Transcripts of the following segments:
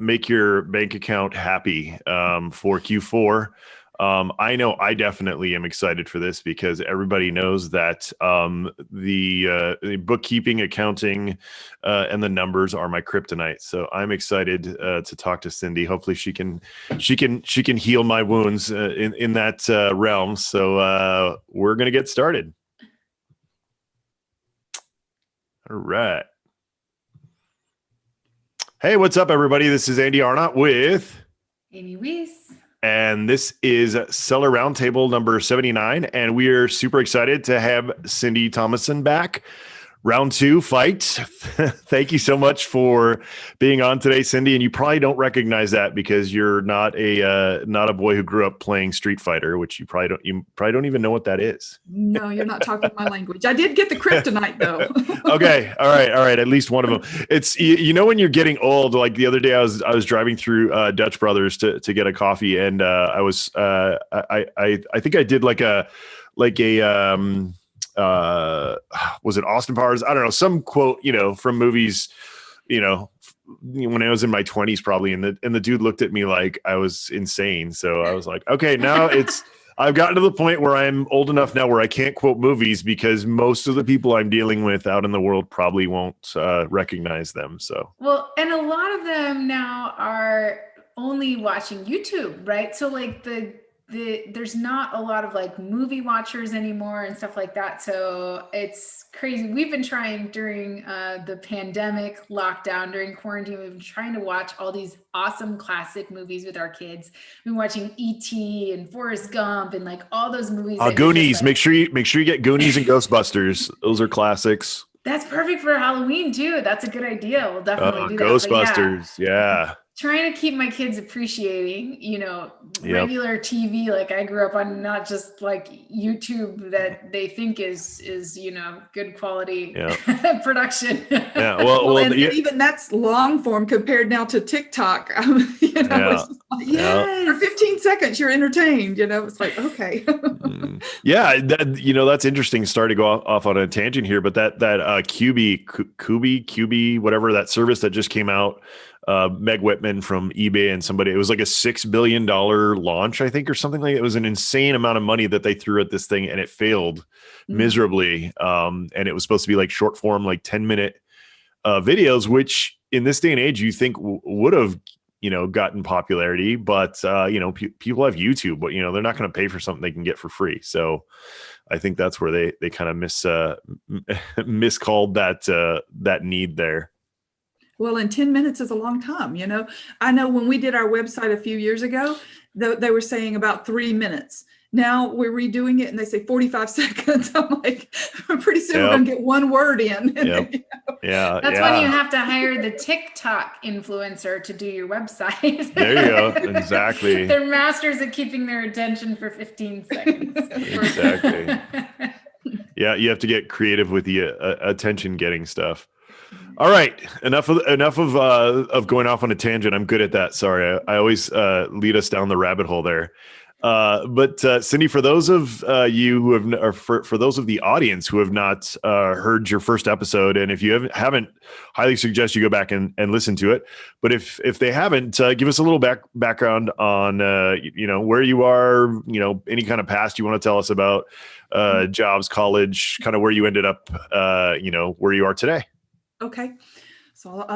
make your bank account happy for Q4. I know I definitely am excited for this because everybody knows that the bookkeeping, accounting, and the numbers are my kryptonite. So I'm excited to talk to Cindy. Hopefully she can heal my wounds in that realm. So we're gonna get started. All right. Hey, what's up, everybody? This is Andy Arnott with Amy Weiss. And this is Seller Roundtable number 79. And we are super excited to have Cindy Thomason back. Round 2 fight. Thank you so much for being on today, Cindy. And you probably don't recognize that because you're not a boy who grew up playing Street Fighter, which you probably don't even know what that is. No, you're not talking my language. I did get the kryptonite though. Okay. All right. At least one of them. It's, you know, when you're getting old, like the other day I was driving through Dutch Brothers to get a coffee, and I think I did like a was it Austin Powers? I don't know, some quote, you know, from movies, you know, when I was in my 20s probably, and the dude looked at me like I was insane. So I was like, okay, now I've gotten to the point where I'm old enough now where I can't quote movies because most of the people I'm dealing with out in the world probably won't recognize them. So, well, and a lot of them now are only watching YouTube, right? So like there's not a lot of like movie watchers anymore and stuff like that. So it's crazy. We've been trying during the pandemic lockdown, during quarantine, we've been trying to watch all these awesome classic movies with our kids. We've been watching E.T. and Forrest Gump and like all those movies. Goonies. Make sure you get Goonies and Ghostbusters. Those are classics. That's perfect for Halloween too. That's a good idea. We'll definitely do that. Ghostbusters. Yeah. Trying to keep my kids appreciating, you know, regular TV like I grew up on, not just like YouTube that they think is you know, good quality production. Yeah, well, and even that's long form compared now to TikTok. You know, for 15 seconds you're entertained. You know, it's like okay. Yeah, that's interesting. Sorry to go off on a tangent here, but that Quibi, whatever, that service that just came out. Meg Whitman from eBay and somebody, it was like a $6 billion launch, I think, or something like that. It was an insane amount of money that they threw at this thing, and it failed miserably. And it was supposed to be like short form, like 10-minute videos, which in this day and age, you think would have, you know, gotten popularity, but you know, people have YouTube, but you know, they're not going to pay for something they can get for free. So I think that's where they kind of miscalled that need there. Well, and 10 minutes is a long time. You know, I know when we did our website a few years ago, they were saying about 3 minutes. Now we're redoing it and they say 45 seconds. I'm like, pretty soon we're going to get one word in. Yep. You know? Yeah. That's when you have to hire the TikTok influencer to do your website. There you go. Exactly. They're masters at keeping their attention for 15 seconds. Exactly. Yeah. You have to get creative with the attention getting stuff. All right, enough of going off on a tangent. I'm good at that. Sorry, I always lead us down the rabbit hole there. But Cindy, for those of you who have, or for those of the audience who have not heard your first episode, and if you haven't, highly suggest you go back and listen to it. But if they haven't, give us a little background on you know, where you are, you know, any kind of past you want to tell us about, jobs, college, kind of where you ended up, you know, where you are today. Okay, so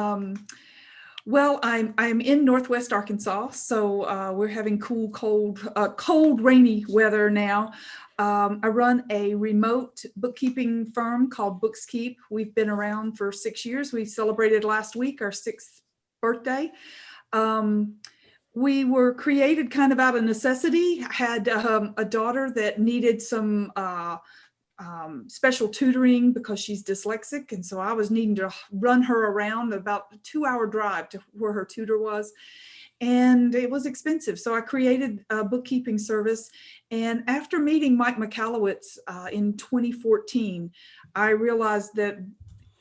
well, I'm in Northwest Arkansas, so we're having cold, rainy weather now. I run a remote bookkeeping firm called BooksKeep. We've been around for 6 years. We celebrated last week our 6th birthday. We were created kind of out of necessity. I had a daughter that needed some special tutoring because she's dyslexic, and so I was needing to run her around about a 2-hour drive to where her tutor was, and it was expensive. So I created a bookkeeping service, and after meeting Mike Michalowicz in 2014, I realized that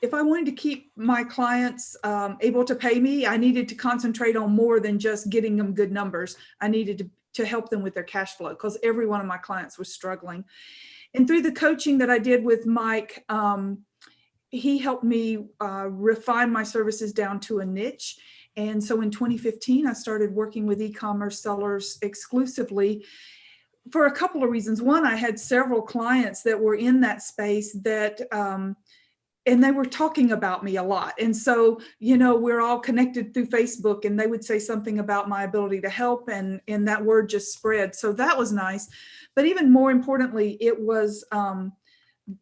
if I wanted to keep my clients able to pay me, I needed to concentrate on more than just getting them good numbers. I needed to help them with their cash flow because every one of my clients was struggling. And through the coaching that I did with Mike, he helped me refine my services down to a niche. And so in 2015, I started working with e-commerce sellers exclusively for a couple of reasons. One, I had several clients that were in that space that, and they were talking about me a lot. And so, we're all connected through Facebook, and they would say something about my ability to help, and that word just spread. So that was nice. But even more importantly, it was,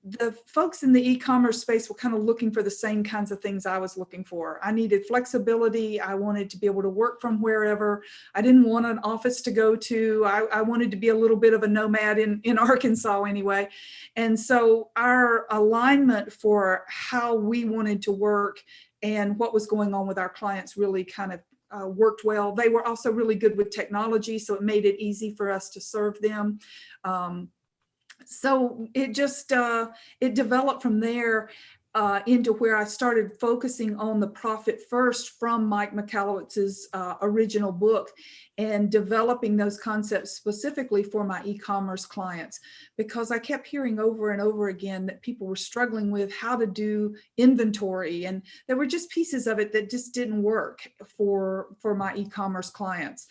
the folks in the e-commerce space were kind of looking for the same kinds of things I was looking for. I needed flexibility. I wanted to be able to work from wherever. I didn't want an office to go to. I wanted to be a little bit of a nomad in Arkansas anyway. And so our alignment for how we wanted to work and what was going on with our clients really kind of worked well. They were also really good with technology, so it made it easy for us to serve them. So it just, it developed from there into where I started focusing on the profit first from Mike Michalowicz's original book, and developing those concepts specifically for my e-commerce clients, because I kept hearing over and over again that people were struggling with how to do inventory, and there were just pieces of it that just didn't work for my e-commerce clients.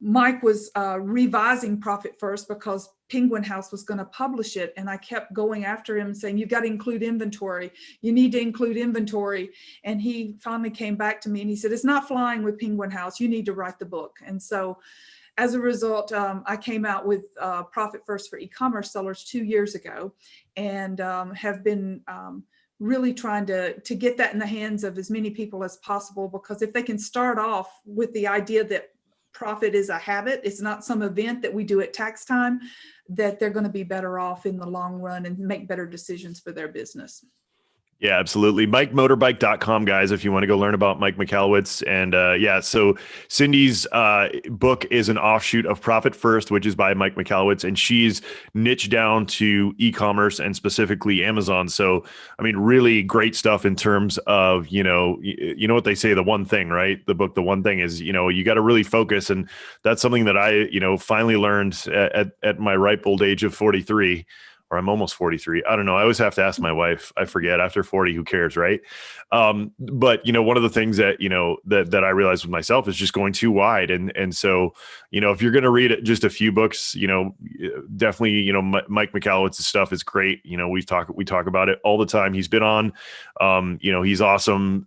Mike was revising Profit First because Penguin House was going to publish it. And I kept going after him saying, you've got to include inventory. You need to include inventory. And he finally came back to me and he said, it's not flying with Penguin House. You need to write the book. And so as a result, I came out with Profit First for e-commerce sellers 2 years ago, and have been really trying to get that in the hands of as many people as possible, because if they can start off with the idea that profit is a habit, it's not some event that we do at tax time, that they're going to be better off in the long run and make better decisions for their business. Yeah, absolutely. MikeMotorbike.com, guys, if you want to go learn about Mike Michalowicz. And so Cindy's book is an offshoot of Profit First, which is by Mike Michalowicz, and she's niched down to e-commerce and specifically Amazon. So, I mean, really great stuff in terms of, you know what they say, the one thing, right? The book, the one thing is, you got to really focus. And that's something that I, finally learned at my ripe old age of 43. Or I'm almost 43. I don't know. I always have to ask my wife. I forget. After 40, who cares, right? But one of the things that that I realized with myself is just going too wide. And so if you're going to read just a few books, definitely Mike Michalowicz's stuff is great. We talk about it all the time. He's been on. He's awesome.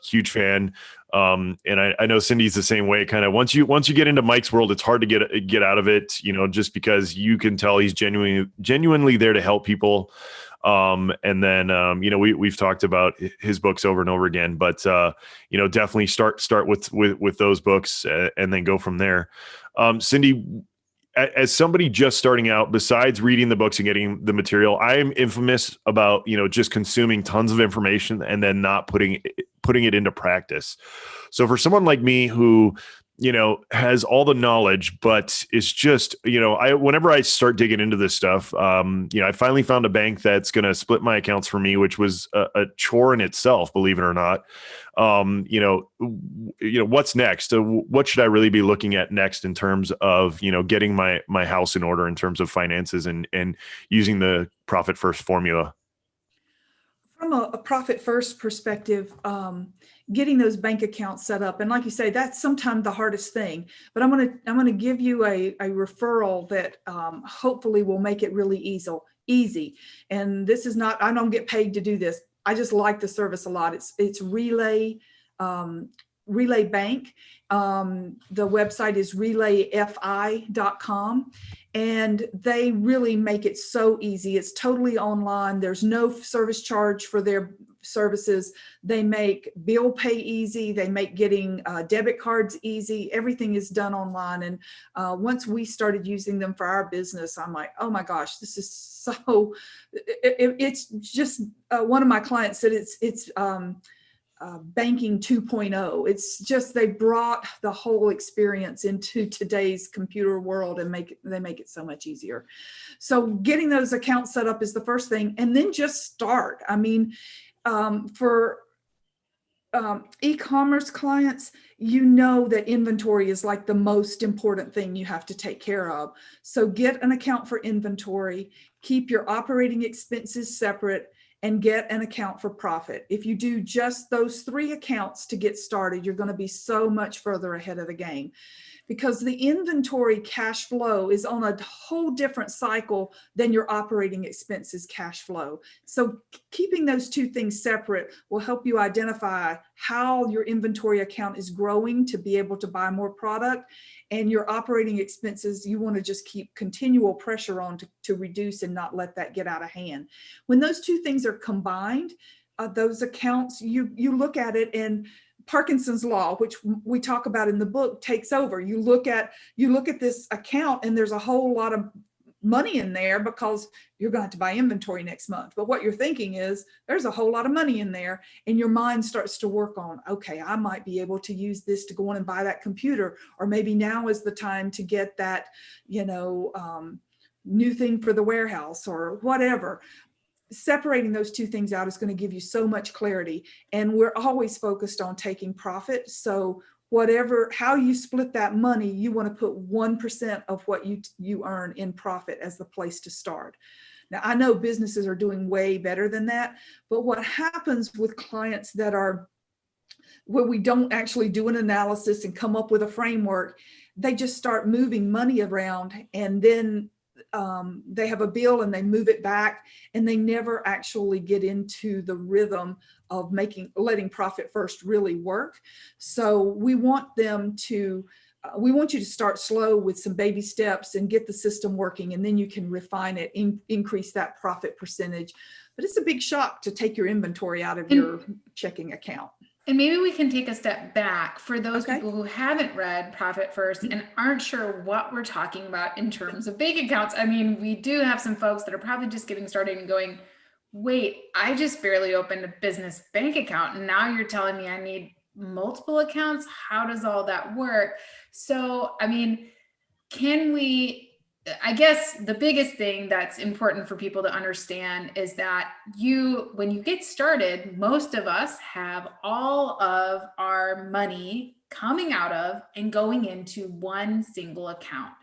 Huge fan. And I know Cindy's the same way. Kind of once you get into Mike's world, it's hard to get out of it, just because you can tell he's genuinely there to help people. And then, we've talked about his books over and over again, but, definitely start with those books and then go from there. Cindy, as somebody just starting out, besides reading the books and getting the material, I am infamous about, just consuming tons of information and then not putting it into practice. So for someone like me who, has all the knowledge, but it's just, whenever I start digging into this stuff, I finally found a bank that's going to split my accounts for me, which was a chore in itself, believe it or not. What's next? What should I really be looking at next in terms of, getting my house in order in terms of finances and using the Profit First formula? From a Profit First perspective, getting those bank accounts set up, and like you say, that's sometimes the hardest thing. But I'm gonna give you a referral that hopefully will make it really easy. And this is not, I don't get paid to do this. I just like the service a lot. It's Relay Bank. The website is relayfi.com. And they really make it so easy. It's totally online. There's no service charge for their services. They make bill pay easy. They make getting debit cards easy. Everything is done online. And once we started using them for our business, I'm like, oh my gosh, this is so, it's just, one of my clients said it's banking 2.0. It's just, they brought the whole experience into today's computer world and they make it so much easier. So getting those accounts set up is the first thing, and then just start. I mean, for e-commerce clients, that inventory is like the most important thing you have to take care of. So get an account for inventory, keep your operating expenses separate, and get an account for profit. If you do just those 3 accounts to get started, you're going to be so much further ahead of the game, because the inventory cash flow is on a whole different cycle than your operating expenses cash flow. So keeping those 2 things separate will help you identify how your inventory account is growing to be able to buy more product, and your operating expenses, you want to just keep continual pressure on to reduce and not let that get out of hand. When those 2 things are combined, those accounts, you look at it, and Parkinson's law, which we talk about in the book, takes over. You look at this account, and there's a whole lot of money in there because you're going to have to buy inventory next month. But what you're thinking is there's a whole lot of money in there, and your mind starts to work on, okay, I might be able to use this to go on and buy that computer, or maybe now is the time to get that, new thing for the warehouse or whatever. Separating those 2 things out is going to give you so much clarity. And we're always focused on taking profit. So how you split that money, you want to put 1% of what you earn in profit as the place to start. Now, I know businesses are doing way better than that, but what happens with clients where we don't actually do an analysis and come up with a framework, they just start moving money around, and then they have a bill and they move it back, and they never actually get into the rhythm of letting profit first really work. So we want you to start slow with some baby steps and get the system working, and then you can refine it, increase that profit percentage. But it's a big shock to take your inventory out of your checking account. And maybe we can take a step back for those people who haven't read Profit First and aren't sure what we're talking about in terms of bank accounts. I mean, we do have some folks that are probably just getting started and going, wait, I just barely opened a business bank account, and now you're telling me I need multiple accounts? How does all that work? So, I mean, I guess the biggest thing that's important for people to understand is that when you get started, most of us have all of our money coming out of and going into one single account.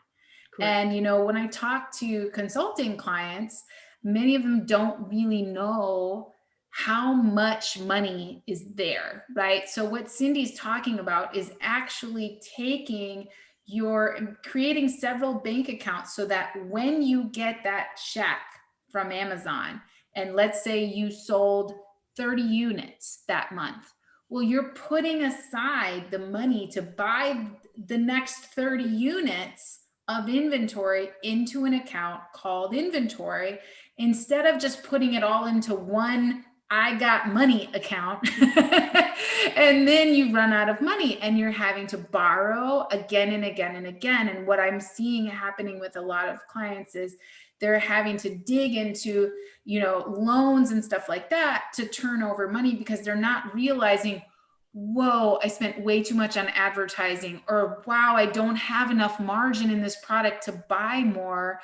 Correct. And, when I talk to consulting clients, many of them don't really know how much money is there, right? So what Cindy's talking about is actually creating several bank accounts so that when you get that check from Amazon, and let's say you sold 30 units that month, well, you're putting aside the money to buy the next 30 units of inventory into an account called inventory, instead of just putting it all into one I got money account. And then you run out of money and you're having to borrow again and again and again. And what I'm seeing happening with a lot of clients is they're having to dig into, loans and stuff like that to turn over money, because they're not realizing, whoa, I spent way too much on advertising, or wow, I don't have enough margin in this product to buy more,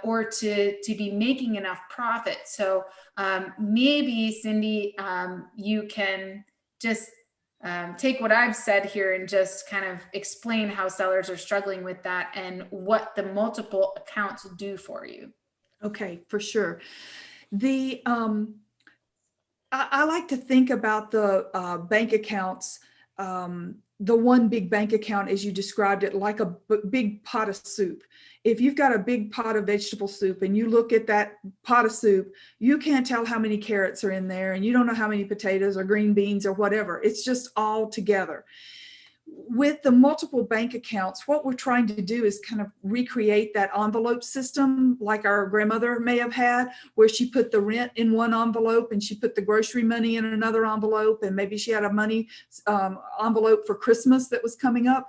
or to be making enough profit. So maybe Cindy, you can just take what I've said here and just kind of explain how sellers are struggling with that and what the multiple accounts do for you. Okay, for sure. I like to think about the bank accounts, the one big bank account, as you described it, like a big pot of soup. If you've got a big pot of vegetable soup and you look at that pot of soup, you can't tell how many carrots are in there, and you don't know how many potatoes or green beans or whatever. It's just all together. With the multiple bank accounts, what we're trying to do is kind of recreate that envelope system like our grandmother may have had, where she put the rent in one envelope and she put the grocery money in another envelope, and maybe she had a money envelope for Christmas that was coming up.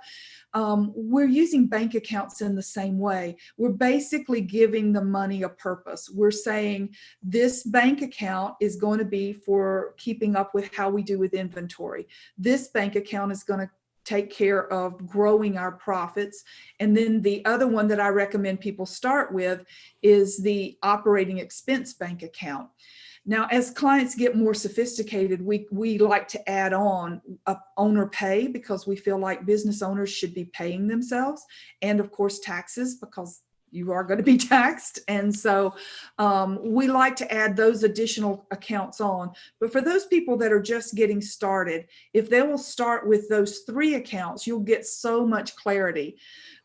We're using bank accounts in the same way. We're basically giving the money a purpose. We're saying this bank account is going to be for keeping up with how we do with inventory. This bank account is going to take care of growing our profits. And then the other one that I recommend people start with is the operating expense bank account. Now, as clients get more sophisticated, we like to add on owner pay, because we feel like business owners should be paying themselves, and of course taxes, because you are going to be taxed. And so we like to add those additional accounts on. But for those people that are just getting started, if they will start with those 3 accounts, you'll get so much clarity.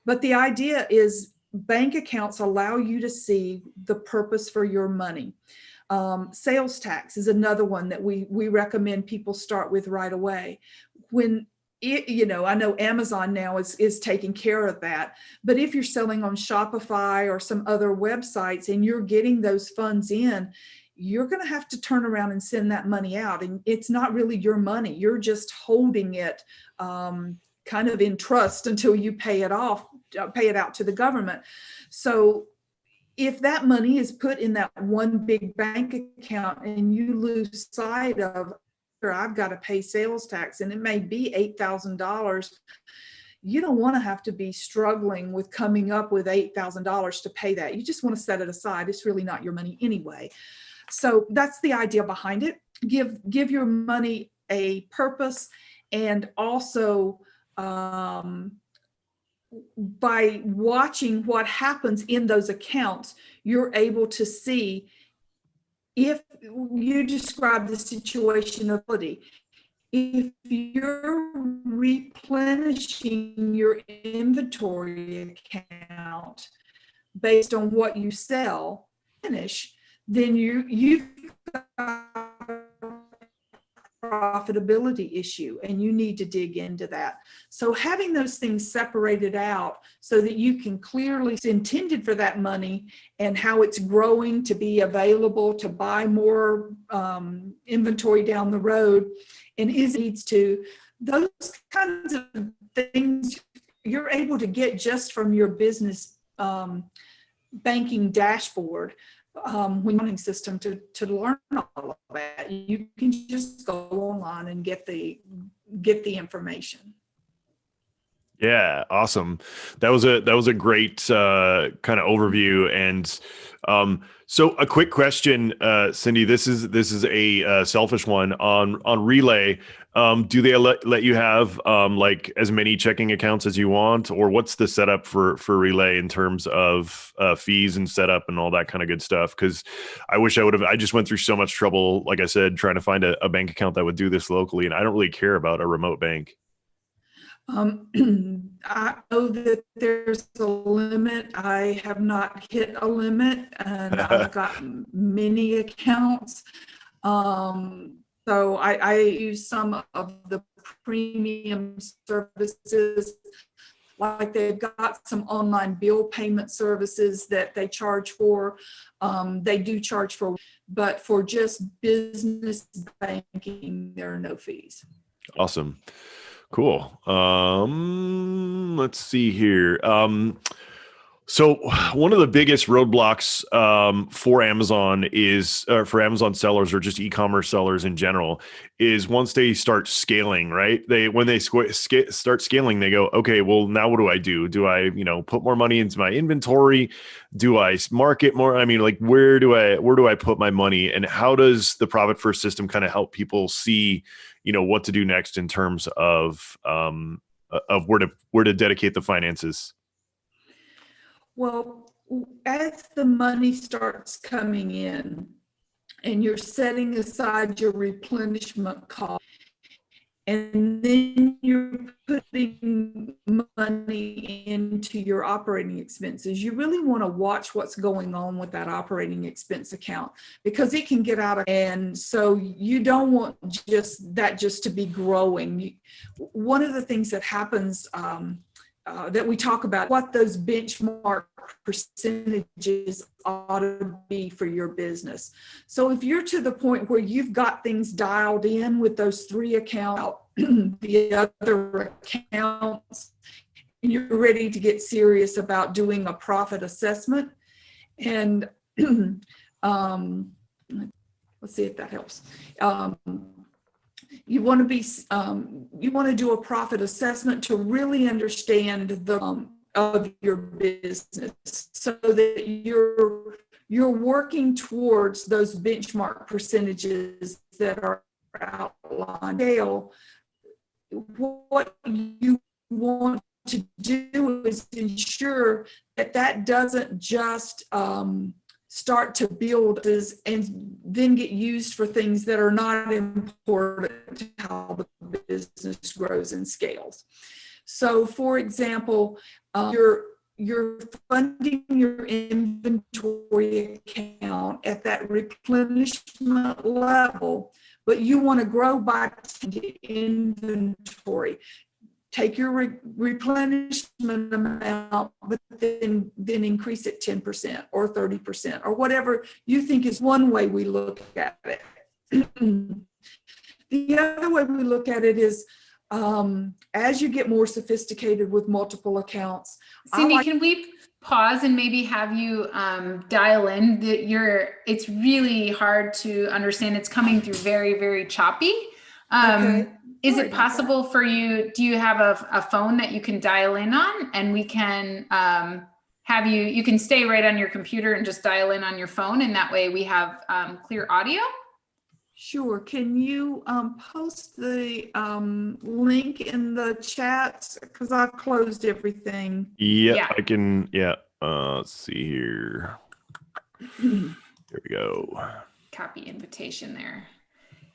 But the idea is bank accounts allow you to see the purpose for your money. Sales tax is another one that we recommend people start with right away. When I know Amazon now is taking care of that, but if you're selling on Shopify or some other websites and you're getting those funds in, you're going to have to turn around and send that money out. And it's not really your money. You're just holding it kind of in trust until you pay it out to the government. So if that money is put in that one big bank account and you lose sight of, I've got to pay sales tax, and it may be $8,000. You don't want to have to be struggling with coming up with $8,000 to pay that. You just want to set it aside. It's really not your money anyway. So that's the idea behind it. Give your money a purpose, and also by watching what happens in those accounts, you're able to see if you describe the situation of if you're replenishing your inventory account based on what you sell, then you've got a profitability issue and you need to dig into that. So having those things separated out so that you can clearly see intended for that money and how it's growing to be available to buy more inventory down the road, and needs to, those kinds of things you're able to get just from your business banking dashboard. When running system to learn all of that, you can just go online and get the information. Yeah, awesome. That was a great kind of overview. And so a quick question, Cindy. This is a selfish one on Relay. Do they let you have like as many checking accounts as you want, or what's the setup for Relay in terms of fees and setup and all that kind of good stuff? Because I wish I just went through so much trouble, like I said, trying to find a bank account that would do this locally, and I don't really care about a remote bank. I know that there's a limit. I have not hit a limit, and I've got many accounts. So I use some of the premium services, like they've got some online bill payment services that they charge for. They do charge for, but for just business banking, there are no fees. Awesome. Cool. Let's see here. So one of the biggest roadblocks for Amazon for Amazon sellers, or just e-commerce sellers in general, is once they start scaling, right? When they start scaling, they go, okay, well, now what do? Do I, put more money into my inventory? Do I market more? I mean, like, where do I put my money? And how does the Profit First system kind of help people see, what to do next in terms of where to dedicate the finances? Well, as the money starts coming in and you're setting aside your replenishment cost, and then you're putting money into your operating expenses, you really want to watch what's going on with that operating expense account, because it can get out of, and so you don't want just to be growing. One of the things that happens that we talk about, what those benchmark percentages ought to be for your business. So if you're to the point where you've got things dialed in with those 3 accounts, the other accounts, and you're ready to get serious about doing a profit assessment, and let's see if that helps. You want to do a profit assessment to really understand the of your business, so that you're working towards those benchmark percentages that are outlined. What you want to do is ensure that that doesn't just start to build and then get used for things that are not important to how the business grows and scales. So, for example, you're funding your inventory account at that replenishment level, but you want to grow by inventory. Take your replenishment amount, but then increase it 10% or 30% or whatever you think is one way we look at it. The other way we look at it is as you get more sophisticated with multiple accounts. Cindy, can we pause and maybe have you dial in it's really hard to understand. It's coming through very, very choppy. Okay. Is it possible for you, do you have a phone that you can dial in on, and we can have you can stay right on your computer and just dial in on your phone, and that way we have clear audio? Sure. Can you post the link in the chats? Because I've closed everything. Yeah, I can. Yeah. Let's see here. There we go. Copy invitation there.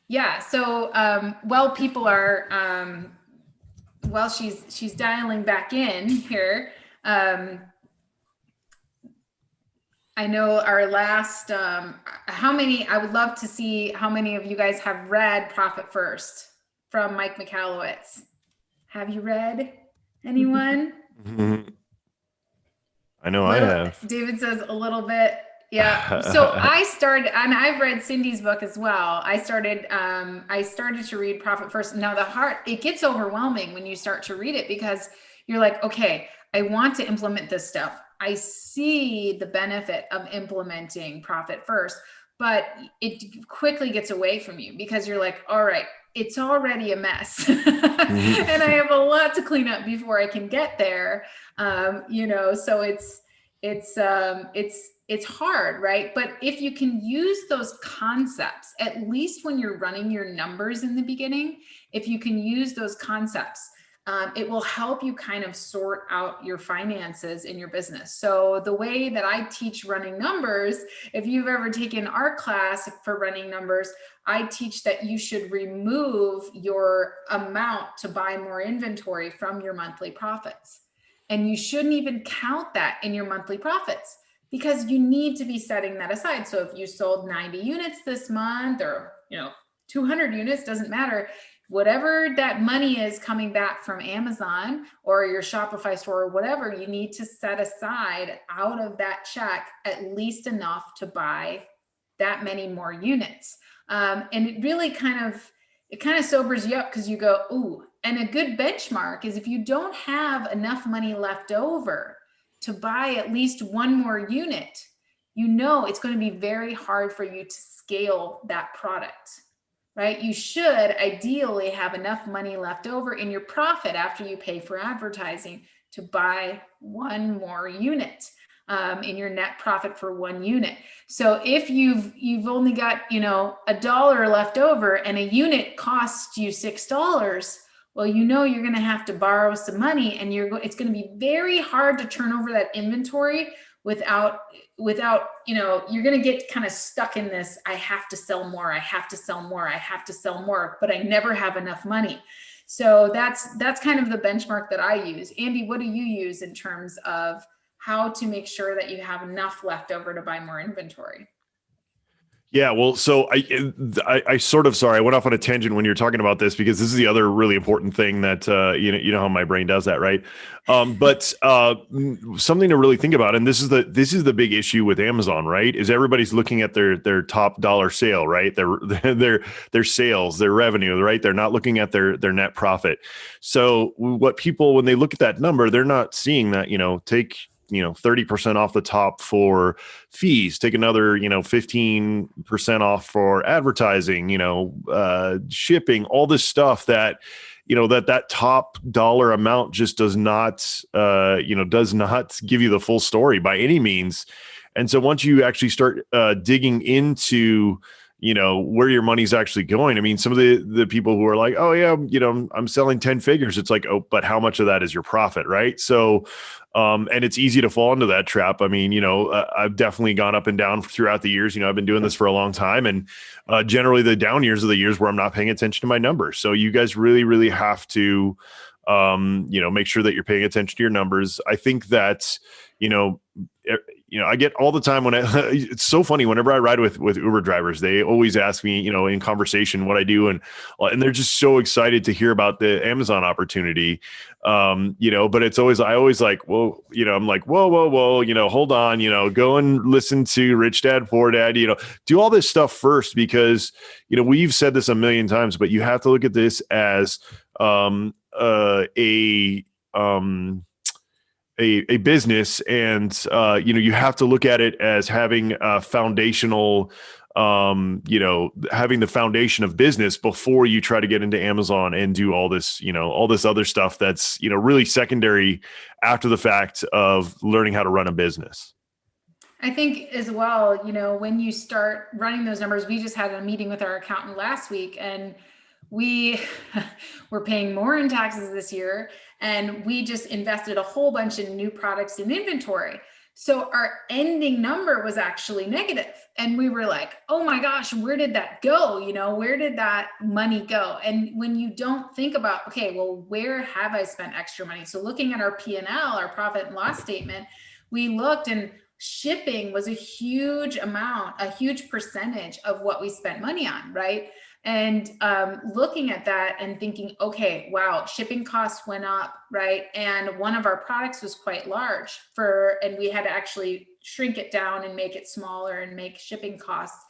Yeah. So while people are, while she's dialing back in here, I know our last, I would love to see how many of you guys have read Profit First from Mike Michalowicz. Have you read? Anyone? I know I have. David says a little bit. Yeah. So I started, and I've read Cindy's book as well. I started to read Profit First. Now it gets overwhelming when you start to read it, because you're like, okay, I want to implement this stuff. I see the benefit of implementing Profit First, but it quickly gets away from you because you're like, all right, it's already a mess and I have a lot to clean up before I can get there. So it's hard, right? But if you can use those concepts, at least when you're running your numbers in the beginning, if you can use those concepts, it will help you kind of sort out your finances in your business. So the way that I teach running numbers, if you've ever taken our class for running numbers, I teach that you should remove your amount to buy more inventory from your monthly profits. And you shouldn't even count that in your monthly profits, because you need to be setting that aside. So if you sold 90 units this month, or 200 units, doesn't matter. Whatever that money is coming back from Amazon or your Shopify store or whatever, you need to set aside out of that check at least enough to buy that many more units. And it really kind of sobers you up, because you go, ooh, and a good benchmark is if you don't have enough money left over to buy at least one more unit, it's going to be very hard for you to scale that product. Right? You should ideally have enough money left over in your profit after you pay for advertising to buy one more unit in your net profit for one unit. So if you've only got, $1 left over and a unit costs you $6, well, you're going to have to borrow some money, and it's going to be very hard to turn over that inventory without, you're going to get kind of stuck in this, I have to sell more, I have to sell more, I have to sell more, but I never have enough money. So that's kind of the benchmark that I use. Andy, what do you use in terms of how to make sure that you have enough left over to buy more inventory? Yeah, well, so I sort of, sorry, I went off on a tangent when you're talking about this, because this is the other really important thing that, you know how my brain does that, right? But something to really think about, and this is the big issue with Amazon, right? Is everybody's looking at their top dollar sale, right? Their sales, their revenue, right? They're not looking at their net profit. So what people, when they look at that number, they're not seeing that, take 30% off the top for fees, take another, 15% off for advertising, shipping, all this stuff that, that top dollar amount just does not give you the full story by any means. And so once you actually start digging into, where your money's actually going. I mean, some of the people who are like, oh yeah, I'm selling 10 figures. It's like, oh, but how much of that is your profit? Right. So, and it's easy to fall into that trap. I mean, I've definitely gone up and down throughout the years. I've been doing this for a long time, and generally the down years are the years where I'm not paying attention to my numbers. So you guys really, really have to, make sure that you're paying attention to your numbers. I think that, I get all the time it's so funny whenever I ride with Uber drivers, they always ask me, in conversation what I do. And they're just so excited to hear about the Amazon opportunity. But it's always, I always like, well, I'm like, whoa, hold on, go and listen to Rich Dad, Poor Dad, do all this stuff first, because, we've said this a million times, but you have to look at this as, a business, and you have to look at it as having a foundational, having the foundation of business before you try to get into Amazon and do all this other stuff that's really secondary after the fact of learning how to run a business. I think as well, when you start running those numbers, we just had a meeting with our accountant last week, and we were paying more in taxes this year, and we just invested a whole bunch in new products and inventory. So our ending number was actually negative. And we were like, oh my gosh, where did that go? Where did that money go? And when you don't think about, okay, well, where have I spent extra money? So looking at our P&L, our profit and loss statement, we looked, and shipping was a huge amount, a huge percentage of what we spent money on, right? And looking at that and thinking, okay, wow, shipping costs went up, right? And one of our products was quite large and we had to actually shrink it down and make it smaller and make shipping costs,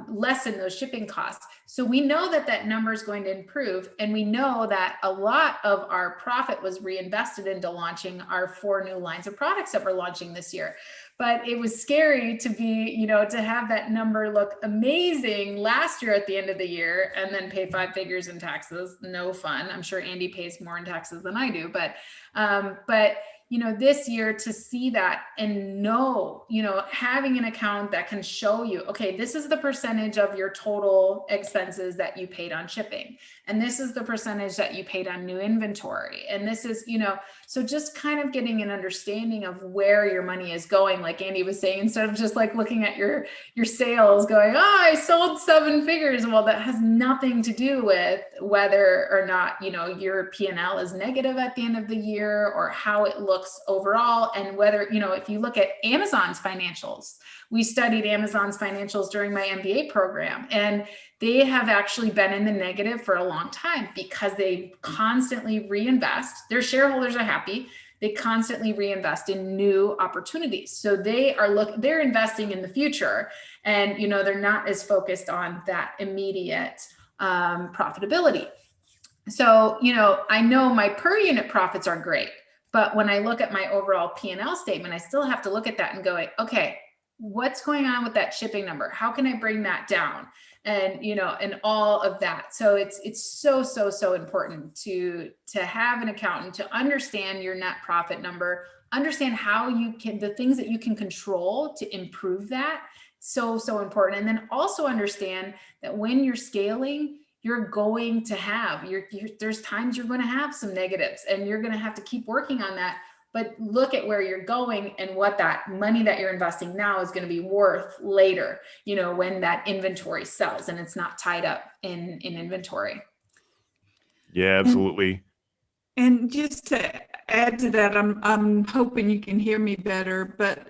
lessen those shipping costs. So we know that number is going to improve. And we know that a lot of our profit was reinvested into launching our 4 new lines of products that we're launching this year. But it was scary to be, to have that number look amazing last year at the end of the year and then pay 5 figures in taxes. No fun. I'm sure Andy pays more in taxes than I do, but this year to see that and know, having an account that can show you, okay, this is the percentage of your total expenses that you paid on shipping. And this is the percentage that you paid on new inventory. And this is, so just kind of getting an understanding of where your money is going. Like Andy was saying, instead of just like looking at your sales going, oh, I sold 7 figures. Well, that has nothing to do with whether or not, your P&L is negative at the end of the year or how it looks overall. And whether, if you look at Amazon's financials, we studied Amazon's financials during my MBA program, and they have actually been in the negative for a long time because they constantly reinvest. Their shareholders are happy. They constantly reinvest in new opportunities. So they're investing in the future, and they're not as focused on that immediate profitability. So I know my per unit profits are great, but when I look at my overall P&L statement, I still have to look at that and go, okay, what's going on with that shipping number? How can I bring that down? And, and all of that. So it's so important to have an accountant to understand your net profit number, understand how you can, the things that you can control to improve that. So important. And then also understand that when you're scaling, you're going to have, there's times you're going to have some negatives, and you're going to have to keep working on that. But look at where you're going and what that money that you're investing now is going to be worth later, when that inventory sells and it's not tied up in inventory. Yeah, absolutely. And just to add to that, I'm hoping you can hear me better, but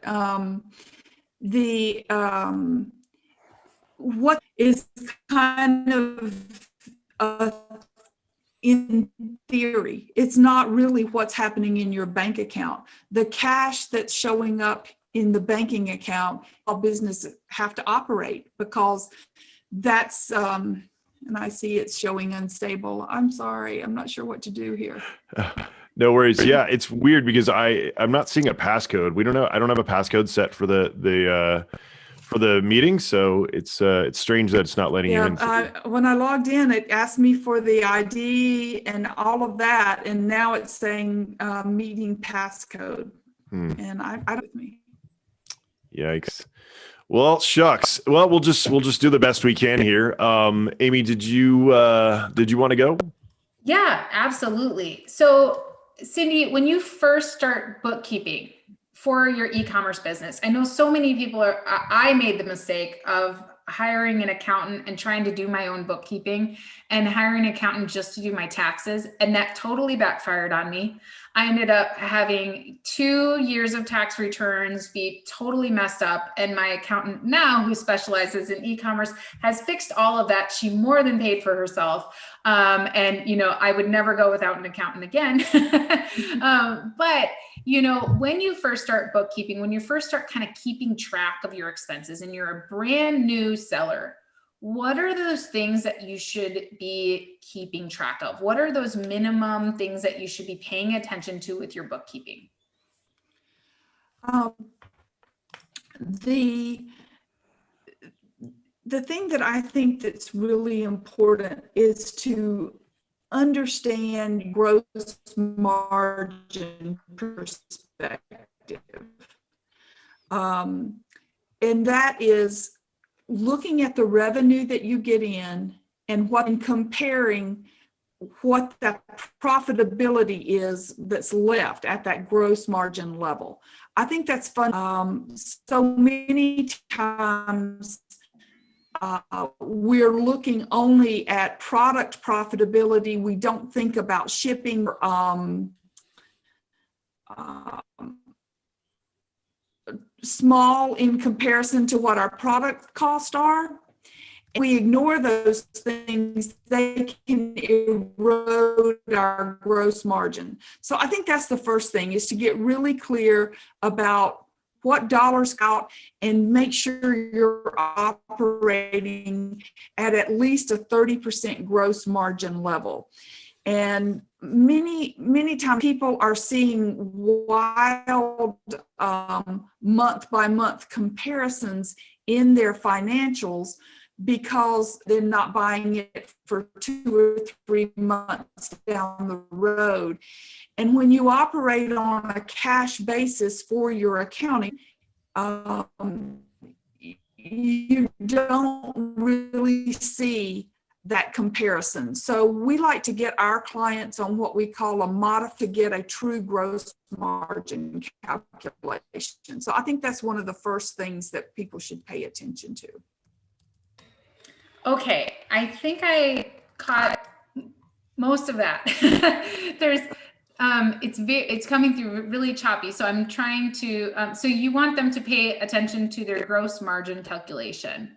what is kind of in theory, it's not really what's happening in your bank account. The cash that's showing up in the banking account, all businesses have to operate, because that's, and I see it's showing unstable. I'm sorry, I'm not sure what to do here. No worries. Yeah, it's weird because I'm not seeing a passcode. We don't know. I don't have a passcode set for the meeting, so it's strange that it's not letting you in. When I logged in, it asked me for the ID and all of that, and now it's saying meeting passcode. And I with me. Yikes. Well, shucks. Well, we'll just do the best we can here. Amy, did you want to go? Yeah, absolutely. So, Cindy, when you first start bookkeeping for your e-commerce business, I know so many people I made the mistake of hiring an accountant and trying to do my own bookkeeping and hiring an accountant just to do my taxes. And that totally backfired on me. I ended up having 2 years of tax returns be totally messed up. And my accountant now, who specializes in e-commerce, has fixed all of that. She more than paid for herself. And, I would never go without an accountant again. But, when you first start bookkeeping, when you first start kind of keeping track of your expenses and you're a brand new seller, what are those things that you should be keeping track of? What are those minimum things that you should be paying attention to with your bookkeeping? The thing that I think that's really important is to understand gross margin perspective. And that is looking at the revenue that you get in and comparing what that profitability is that's left at that gross margin level. I think that's fun. So many times we're looking only at product profitability. We don't think about shipping, small in comparison to what our product costs are. If we ignore those things, they can erode our gross margin. So I think that's the first thing, is to get really clear about what dollars out and make sure you're operating at least a 30% gross margin level. And many times people are seeing wild month by month comparisons in their financials because they're not buying it for 2 or 3 months down the road. And when you operate on a cash basis for your accounting, you don't really see that comparison. So we like to get our clients on what we call a model to get a true gross margin calculation. So I think that's one of the first things that people should pay attention to. Okay, I think I caught most of that. It's coming through really choppy. So I'm trying to, so you want them to pay attention to their gross margin calculation.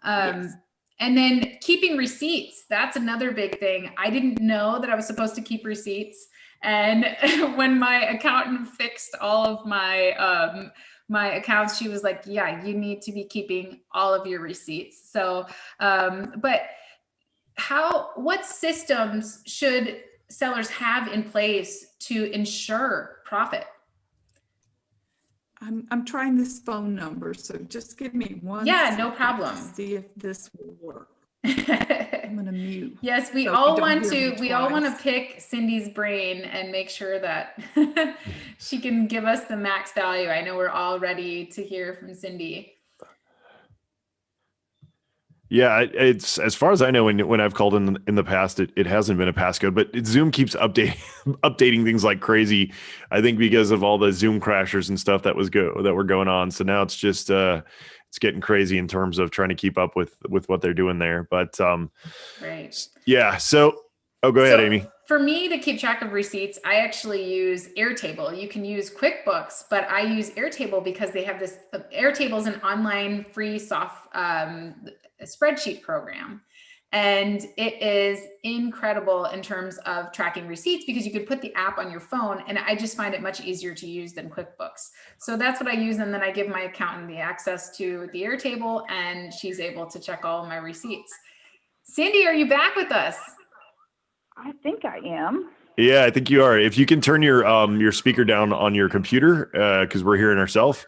Yes. And then keeping receipts, that's another big thing. I didn't know that I was supposed to keep receipts. And when my accountant fixed all of my my accounts, she was like, yeah, you need to be keeping all of your receipts. So, but what systems should sellers have in place to ensure profit? I'm trying this phone number, so just give me one. Yeah, no problem. To see if this will work. I'm gonna mute. Yes, we so all you don't want hear to. me We all want to twice. pick Cindy's brain and make sure that she can give us the max value. I know we're all ready to hear from Cindy. Yeah, it's as far as I know, when I've called in the past, it hasn't been a passcode, but Zoom keeps updating things like crazy. I think because of all the Zoom crashers and stuff that were going on. So now it's just it's getting crazy in terms of trying to keep up with what they're doing there. But Right. yeah. So go ahead, Amy. For me to keep track of receipts, I actually use Airtable. You can use QuickBooks, but I use Airtable because they have this. Airtable is an online free spreadsheet program. And it is incredible in terms of tracking receipts because you could put the app on your phone, and I just find it much easier to use than QuickBooks. So that's what I use. And then I give my accountant the access to the Airtable, and she's able to check all of my receipts. Cindy, are you back with us? I think I am. Yeah, I think you are. If you can turn your speaker down on your computer, because we're hearing ourselves.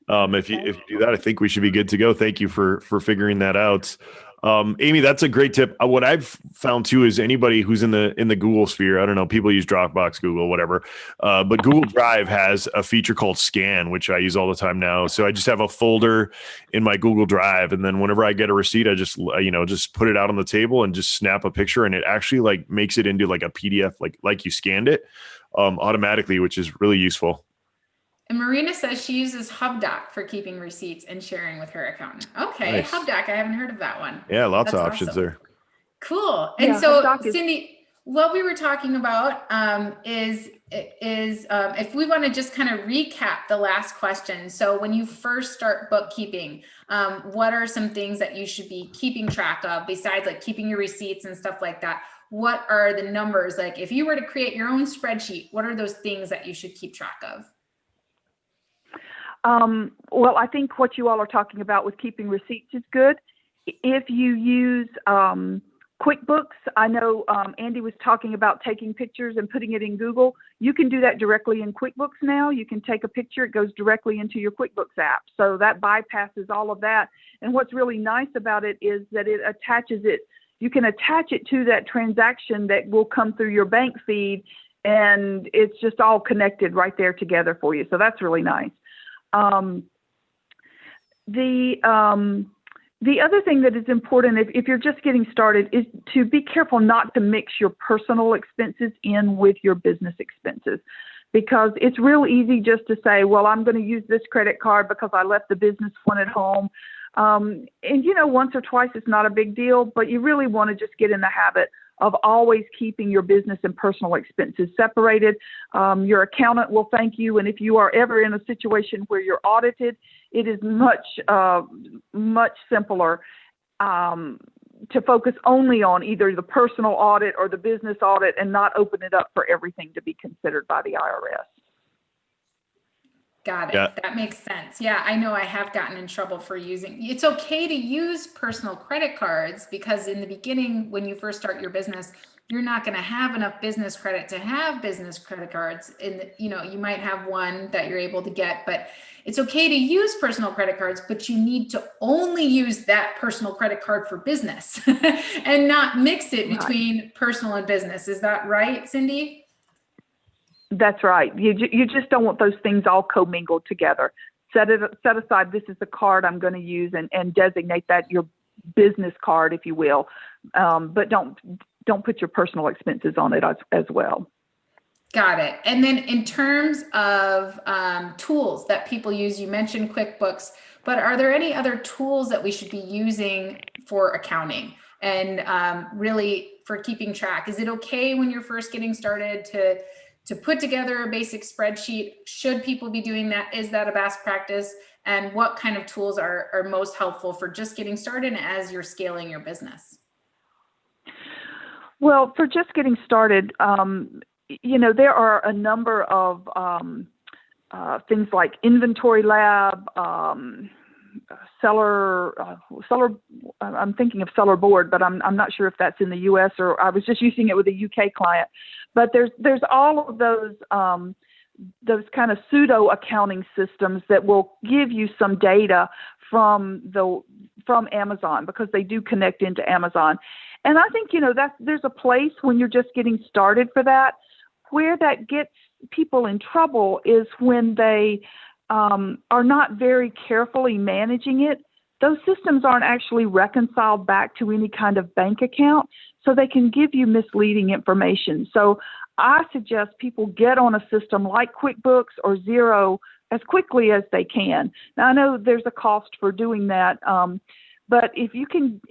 If you do that, I think we should be good to go. Thank you for figuring that out. Amy, that's a great tip. What I've found too is anybody who's in the Google sphere, I don't know, people use Dropbox, Google, whatever. But Google Drive has a feature called Scan, which I use all the time now. So I just have a folder in my Google Drive, and then whenever I get a receipt, I just just put it out on the table and just snap a picture, and it actually like makes it into like a PDF, like you scanned it automatically, which is really useful. And Marina says she uses HubDoc for keeping receipts and sharing with her accountant. Okay, Nice. HubDoc, I haven't heard of that one. Yeah, lots That's of options awesome. there. Cool. And Yeah, so, HubDoc is- Cindy, what we were talking about is if we want to just kind of recap the last question. So when you first start bookkeeping, what are some things that you should be keeping track of besides like keeping your receipts and stuff like that? What are the numbers? Like if you were to create your own spreadsheet, what are those things that you should keep track of? Well, I think what you all are talking about with keeping receipts is good. If you use QuickBooks, I know Andy was talking about taking pictures and putting it in Google. You can do that directly in QuickBooks now. You can take a picture, it goes directly into your QuickBooks app. So that bypasses all of that. And what's really nice about it is that it attaches it. You can attach it to that transaction that will come through your bank feed, and it's just all connected right there together for you. So that's really nice. The other thing that is important if you're just getting started is to be careful not to mix your personal expenses in with your business expenses, because it's real easy just to say, well, I'm going to use this credit card because I left the business one at home. And, once or twice it's not a big deal, but you really want to just get in the habit of always keeping your business and personal expenses separated. Your accountant will thank you. And if you are ever in a situation where you're audited, it is much simpler to focus only on either the personal audit or the business audit and not open it up for everything to be considered by the IRS. Got it. Yeah. That makes sense. Yeah, I know I have gotten in trouble for using. It's okay to use personal credit cards because in the beginning, when you first start your business, you're not going to have enough business credit to have business credit cards. You might have one that you're able to get, but it's okay to use personal credit cards, but you need to only use that personal credit card for business and not mix it between personal and business. Is that right, Cindy? That's right. You just don't want those things all commingled together. Set aside, this is the card I'm going to use, and designate that your business card, if you will. But don't put your personal expenses on it as well. Got it. And then in terms of tools that people use, you mentioned QuickBooks, but are there any other tools that we should be using for accounting and really for keeping track? Is it okay when you're first getting started to put together a basic spreadsheet? Should people be doing that? Is that a best practice? And what kind of tools are most helpful for just getting started as you're scaling your business? Well, for just getting started, there are a number of things like Inventory Lab, Seller. I'm thinking of Seller Board, but I'm not sure if that's in the U.S. or I was just using it with a UK client. But there's all of those kind of pseudo accounting systems that will give you some data from Amazon, because they do connect into Amazon. And I think there's a place when you're just getting started for that. Where that gets people in trouble is when they are not very carefully managing it. Those systems aren't actually reconciled back to any kind of bank account, so they can give you misleading information. So I suggest people get on a system like QuickBooks or Xero as quickly as they can. Now, I know there's a cost for doing that, but if you can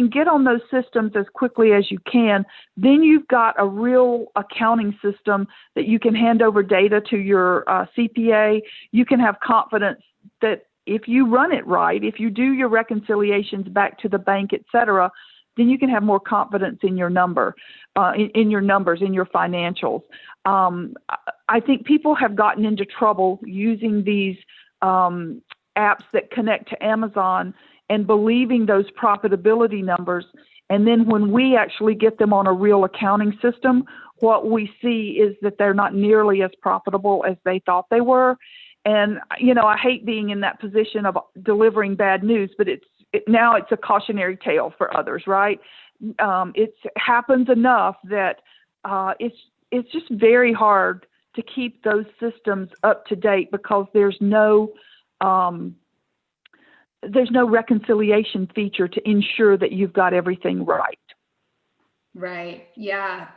get on those systems as quickly as you can, then you've got a real accounting system that you can hand over data to your CPA. You can have confidence that if you run it right, if you do your reconciliations back to the bank, et cetera, then you can have more confidence in your number, in your numbers, in your financials. I think people have gotten into trouble using these apps that connect to Amazon and believing those profitability numbers. And then when we actually get them on a real accounting system, what we see is that they're not nearly as profitable as they thought they were. And, I hate being in that position of delivering bad news, but now it's a cautionary tale for others, right? It happens enough that it's just very hard to keep those systems up to date because there's no reconciliation feature to ensure that you've got everything right. Right. Yeah,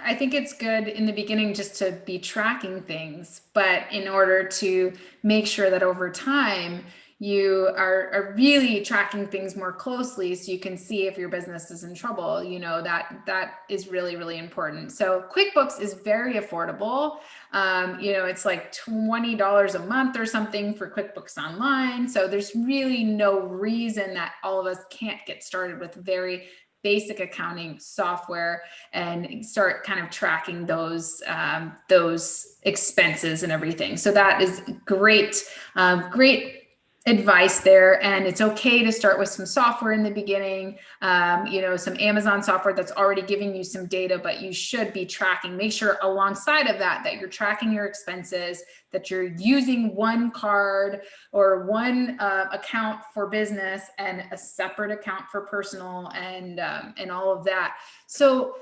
I think it's good in the beginning just to be tracking things, but in order to make sure that over time you are really tracking things more closely so you can see if your business is in trouble, that is really, really important. So QuickBooks is very affordable. It's like $20 a month or something for QuickBooks Online. So there's really no reason that all of us can't get started with very basic accounting software and start kind of tracking those expenses and everything. So that is great, great advice there. And it's okay to start with some software in the beginning, some Amazon software that's already giving you some data, but you should be tracking. Make sure alongside of that you're tracking your expenses, that you're using one card or one account for business and a separate account for personal and all of that. So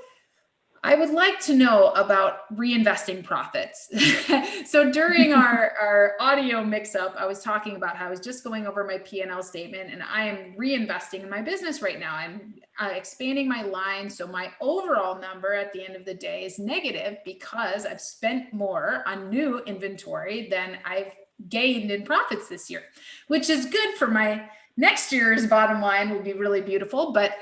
I would like to know about reinvesting profits. So during our audio mix-up, I was talking about how I was just going over my P&L statement, and I am reinvesting in my business right now. I'm expanding my line, so my overall number at the end of the day is negative because I've spent more on new inventory than I've gained in profits this year, which is good for my next year's bottom line. Will be really beautiful. But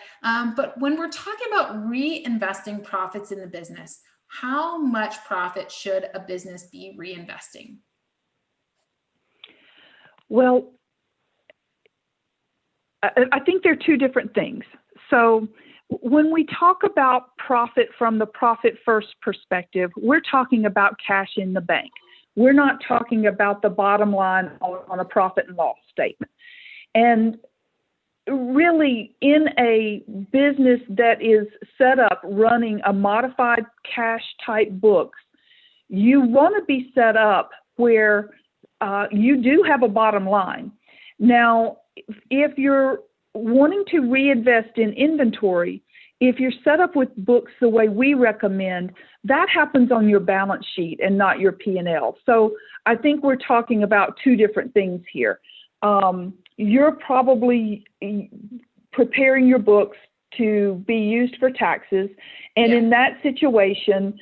when we're talking about reinvesting profits in the business, how much profit should a business be reinvesting? Well, I think they're two different things. So when we talk about profit from the profit first perspective, we're talking about cash in the bank. We're not talking about the bottom line on a profit and loss statement. And really, in a business that is set up running a modified cash type books, you want to be set up where you do have a bottom line. Now, if you're wanting to reinvest in inventory, if you're set up with books the way we recommend, that happens on your balance sheet and not your P&L. So I think we're talking about two different things here. You're probably preparing your books to be used for taxes. And in that situation,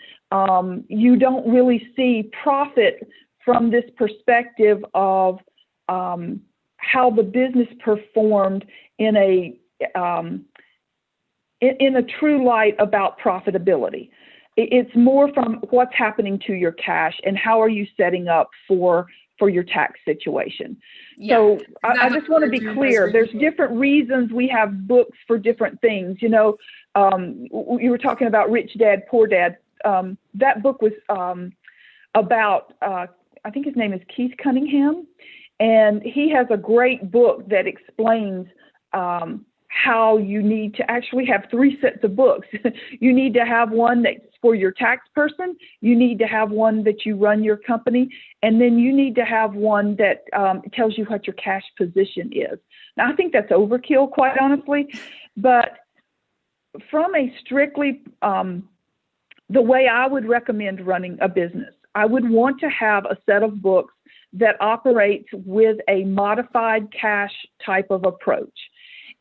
you don't really see profit from this perspective of how the business performed in a true light about profitability. It's more from what's happening to your cash and how are you setting up for your tax situation. Yeah, so I just want to be clear. There's different reasons we have books for different things. You were talking about Rich Dad, Poor Dad. That book was about, I think his name is Keith Cunningham, and he has a great book that explains how you need to actually have three sets of books. You need to have one that's for your tax person, you need to have one that you run your company, and then you need to have one that tells you what your cash position is. Now, I think that's overkill, quite honestly, but from a strictly, the way I would recommend running a business, I would want to have a set of books that operates with a modified cash type of approach.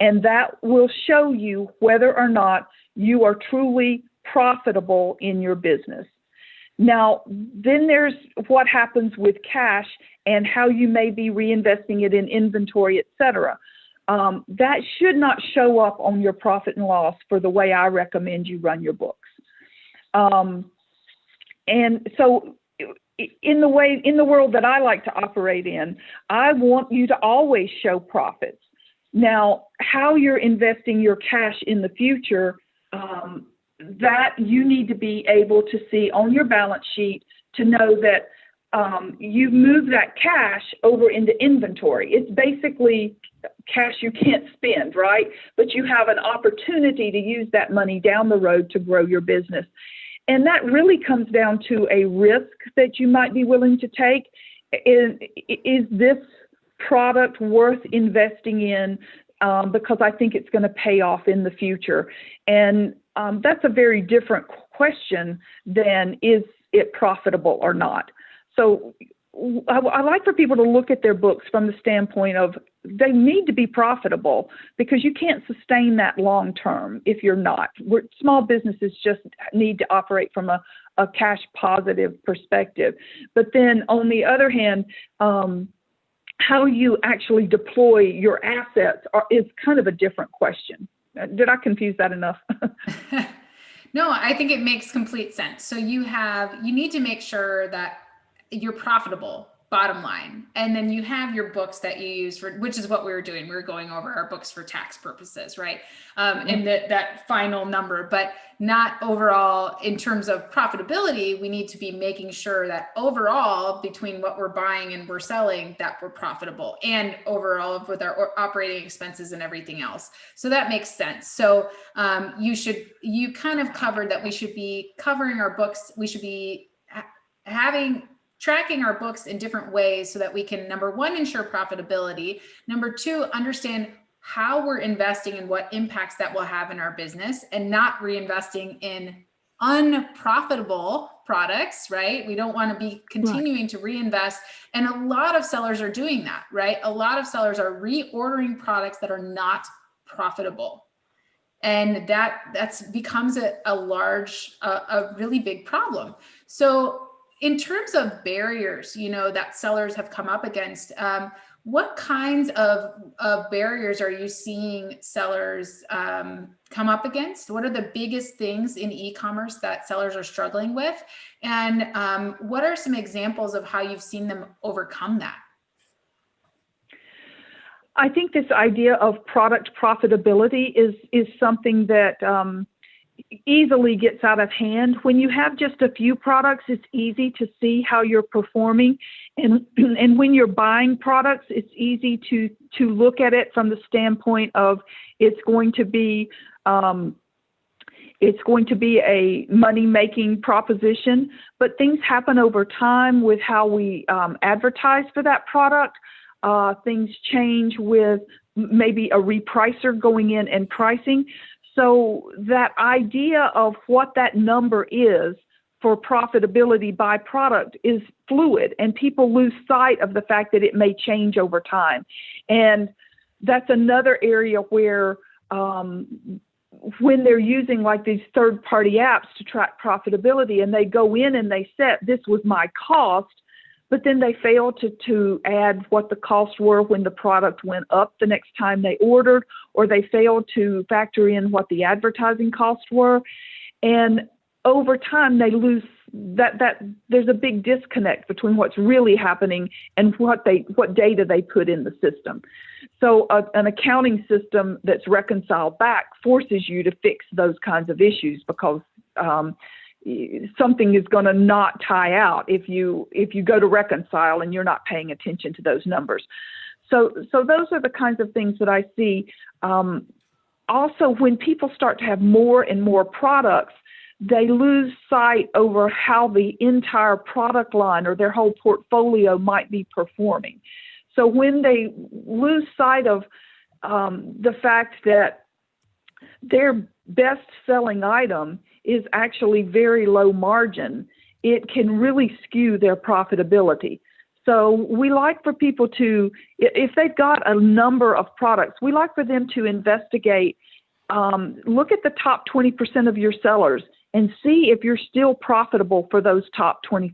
And that will show you whether or not you are truly profitable in your business. Now, then there's what happens with cash and how you may be reinvesting it in inventory, et cetera. That should not show up on your profit and loss for the way I recommend you run your books. And so in the world that I like to operate in, I want you to always show profits. Now, how you're investing your cash in the future, that you need to be able to see on your balance sheet to know that you've moved that cash over into inventory. It's basically cash you can't spend, right? But you have an opportunity to use that money down the road to grow your business. And that really comes down to a risk that you might be willing to take. Is this product worth investing in because I think it's going to pay off in the future. And that's a very different question than is it profitable or not. So I like for people to look at their books from the standpoint of they need to be profitable, because you can't sustain that long term if you're not. Small businesses just need to operate from a cash positive perspective. But then on the other hand, how you actually deploy your assets is kind of a different question. Did I confuse that enough? No, I think it makes complete sense. So you need to make sure that you're profitable, bottom line. And then you have your books that you use for, which is what we were doing. We were going over our books for tax purposes, right? And that final number, but not overall in terms of profitability. We need to be making sure that overall between what we're buying and we're selling, that we're profitable, and overall with our operating expenses and everything else. So that makes sense. So you kind of covered that we should be covering our books. We should be tracking our books in different ways so that we can, number one, ensure profitability. Number two, understand how we're investing and what impacts that will have in our business, and not reinvesting in unprofitable products, right? We don't want to be continuing to reinvest. And a lot of sellers are doing that, right? A lot of sellers are reordering products that are not profitable. And that becomes a really big problem. So in terms of barriers, that sellers have come up against, what kinds of barriers are you seeing sellers come up against? What are the biggest things in e-commerce that sellers are struggling with? And what are some examples of how you've seen them overcome that? I think this idea of product profitability is something that easily gets out of hand. When you have just a few products, it's easy to see how you're performing. And when you're buying products, it's easy to look at it from the standpoint of it's going to be a money-making proposition. But things happen over time with how we advertise for that product. Things change with maybe a repricer going in and pricing. So that idea of what that number is for profitability by product is fluid, and people lose sight of the fact that it may change over time. And that's another area where when they're using like these third-party apps to track profitability, and they go in and they set, this was my cost, but then they fail to add what the costs were when the product went up the next time they ordered, or they fail to factor in what the advertising costs were. And over time, they lose that there's a big disconnect between what's really happening and what data they put in the system. So an accounting system that's reconciled back forces you to fix those kinds of issues, because something is going to not tie out if you go to reconcile and you're not paying attention to those numbers. So those are the kinds of things that I see. Also, when people start to have more and more products, they lose sight over how the entire product line or their whole portfolio might be performing. So when they lose sight of the fact that their best-selling item is actually very low margin, it can really skew their profitability. So we like for people to, if they've got a number of products, we like for them to investigate, look at the top 20% of your sellers and see if you're still profitable for those top 20%.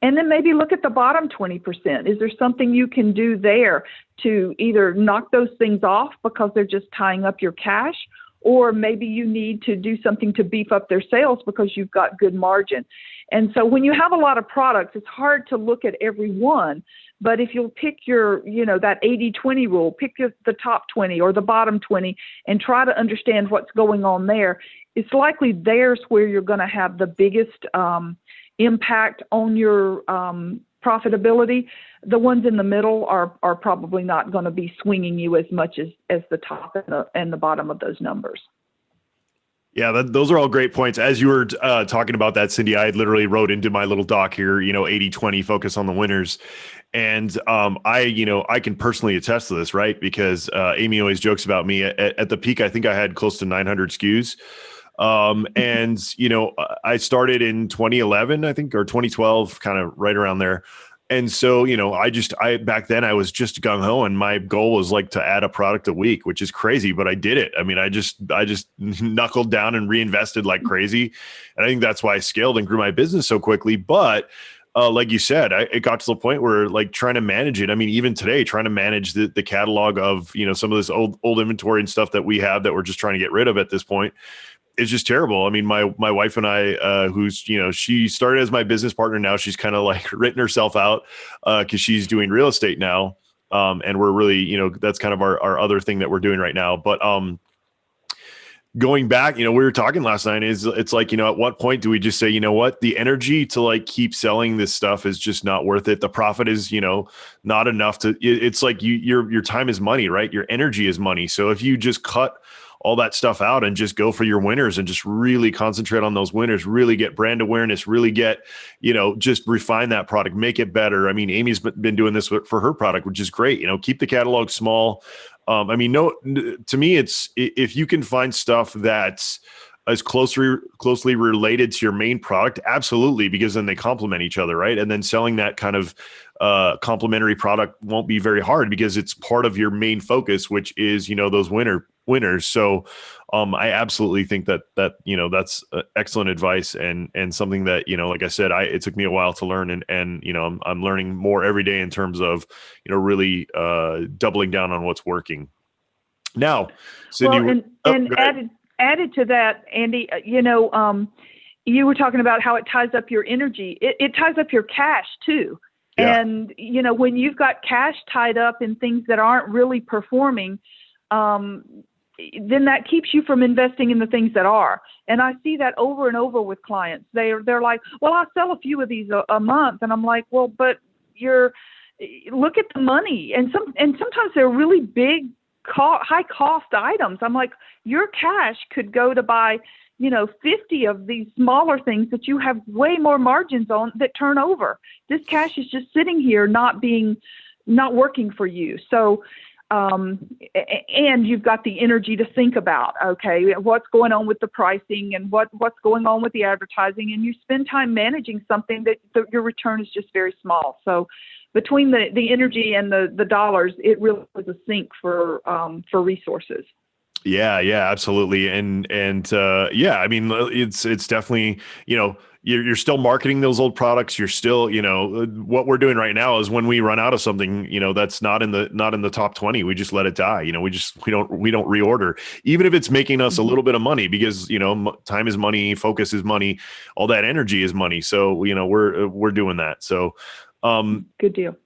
And then maybe look at the bottom 20%. Is there something you can do there to either knock those things off because they're just tying up your cash, or maybe you need to do something to beef up their sales because you've got good margin. And so when you have a lot of products, it's hard to look at every one. But if you'll pick your, that 80-20 rule, pick the top 20 or the bottom 20 and try to understand what's going on there, it's likely there's where you're going to have the biggest impact on your profitability. The ones in the middle are probably not going to be swinging you as much as the top and the bottom of those numbers. Yeah, those are all great points. As you were talking about that, Cindy, I literally wrote into my little doc here, 80-20 focus on the winners. And I can personally attest to this, right? Because Amy always jokes about me. At the peak, I think I had close to 900 SKUs. I started in 2011, I think, or 2012, kind of right around there. And so, back then I was just gung ho, and my goal was like to add a product a week, which is crazy, but I did it. I mean, I just knuckled down and reinvested like crazy. And I think that's why I scaled and grew my business so quickly. But like you said, it got to the point where like trying to manage it. I mean, even today, trying to manage the catalog of, some of this old inventory and stuff that we have that we're just trying to get rid of at this point. It's just terrible. I mean, my wife and I, who's, she started as my business partner. Now she's kind of like written herself out because she's doing real estate now. And we're really, that's kind of our other thing that we're doing right now. But going back, we were talking last night, it's like, at what point do we just say, what, the energy to like keep selling this stuff is just not worth it. The profit is, not enough it's like your time is money, right? Your energy is money. So if you just cut all that stuff out and just go for your winners and just really concentrate on those winners, really get brand awareness, really get, just refine that product, make it better. I mean, Amy's been doing this for her product, which is great. Keep the catalog small. To me, it's if you can find stuff that's as closely related to your main product, absolutely, because then they complement each other, right? And then selling that kind of complementary product won't be very hard because it's part of your main focus, which is, those winners. So I absolutely think that that's excellent advice and something that, like I said, it took me a while to learn and I'm learning more every day in terms of, really doubling down on what's working. Now, Cindy, added to that, Andy, you were talking about how it ties up your energy. It ties up your cash too. Yeah. And, when you've got cash tied up in things that aren't really performing, then that keeps you from investing in the things that are. And I see that over and over with clients. They're like, well, I'll sell a few of these a month. And I'm like, well, but look at the money. And sometimes they're really big, high cost items. I'm like, your cash could go to buy, 50 of these smaller things that you have way more margins on that turn over. This cash is just sitting here, not working for you. So, and you've got the energy to think about, okay, what's going on with the pricing and what's going on with the advertising, and you spend time managing something that your return is just very small. So between the energy and the dollars, it really is a sink for resources. Yeah, absolutely. And I mean, it's definitely, you're still marketing those old products. You're still, what we're doing right now is when we run out of something, that's not in the top 20, we just let it die. We don't reorder, even if it's making us a little bit of money, because, time is money, focus is money, all that energy is money. So, we're doing that. So, good deal.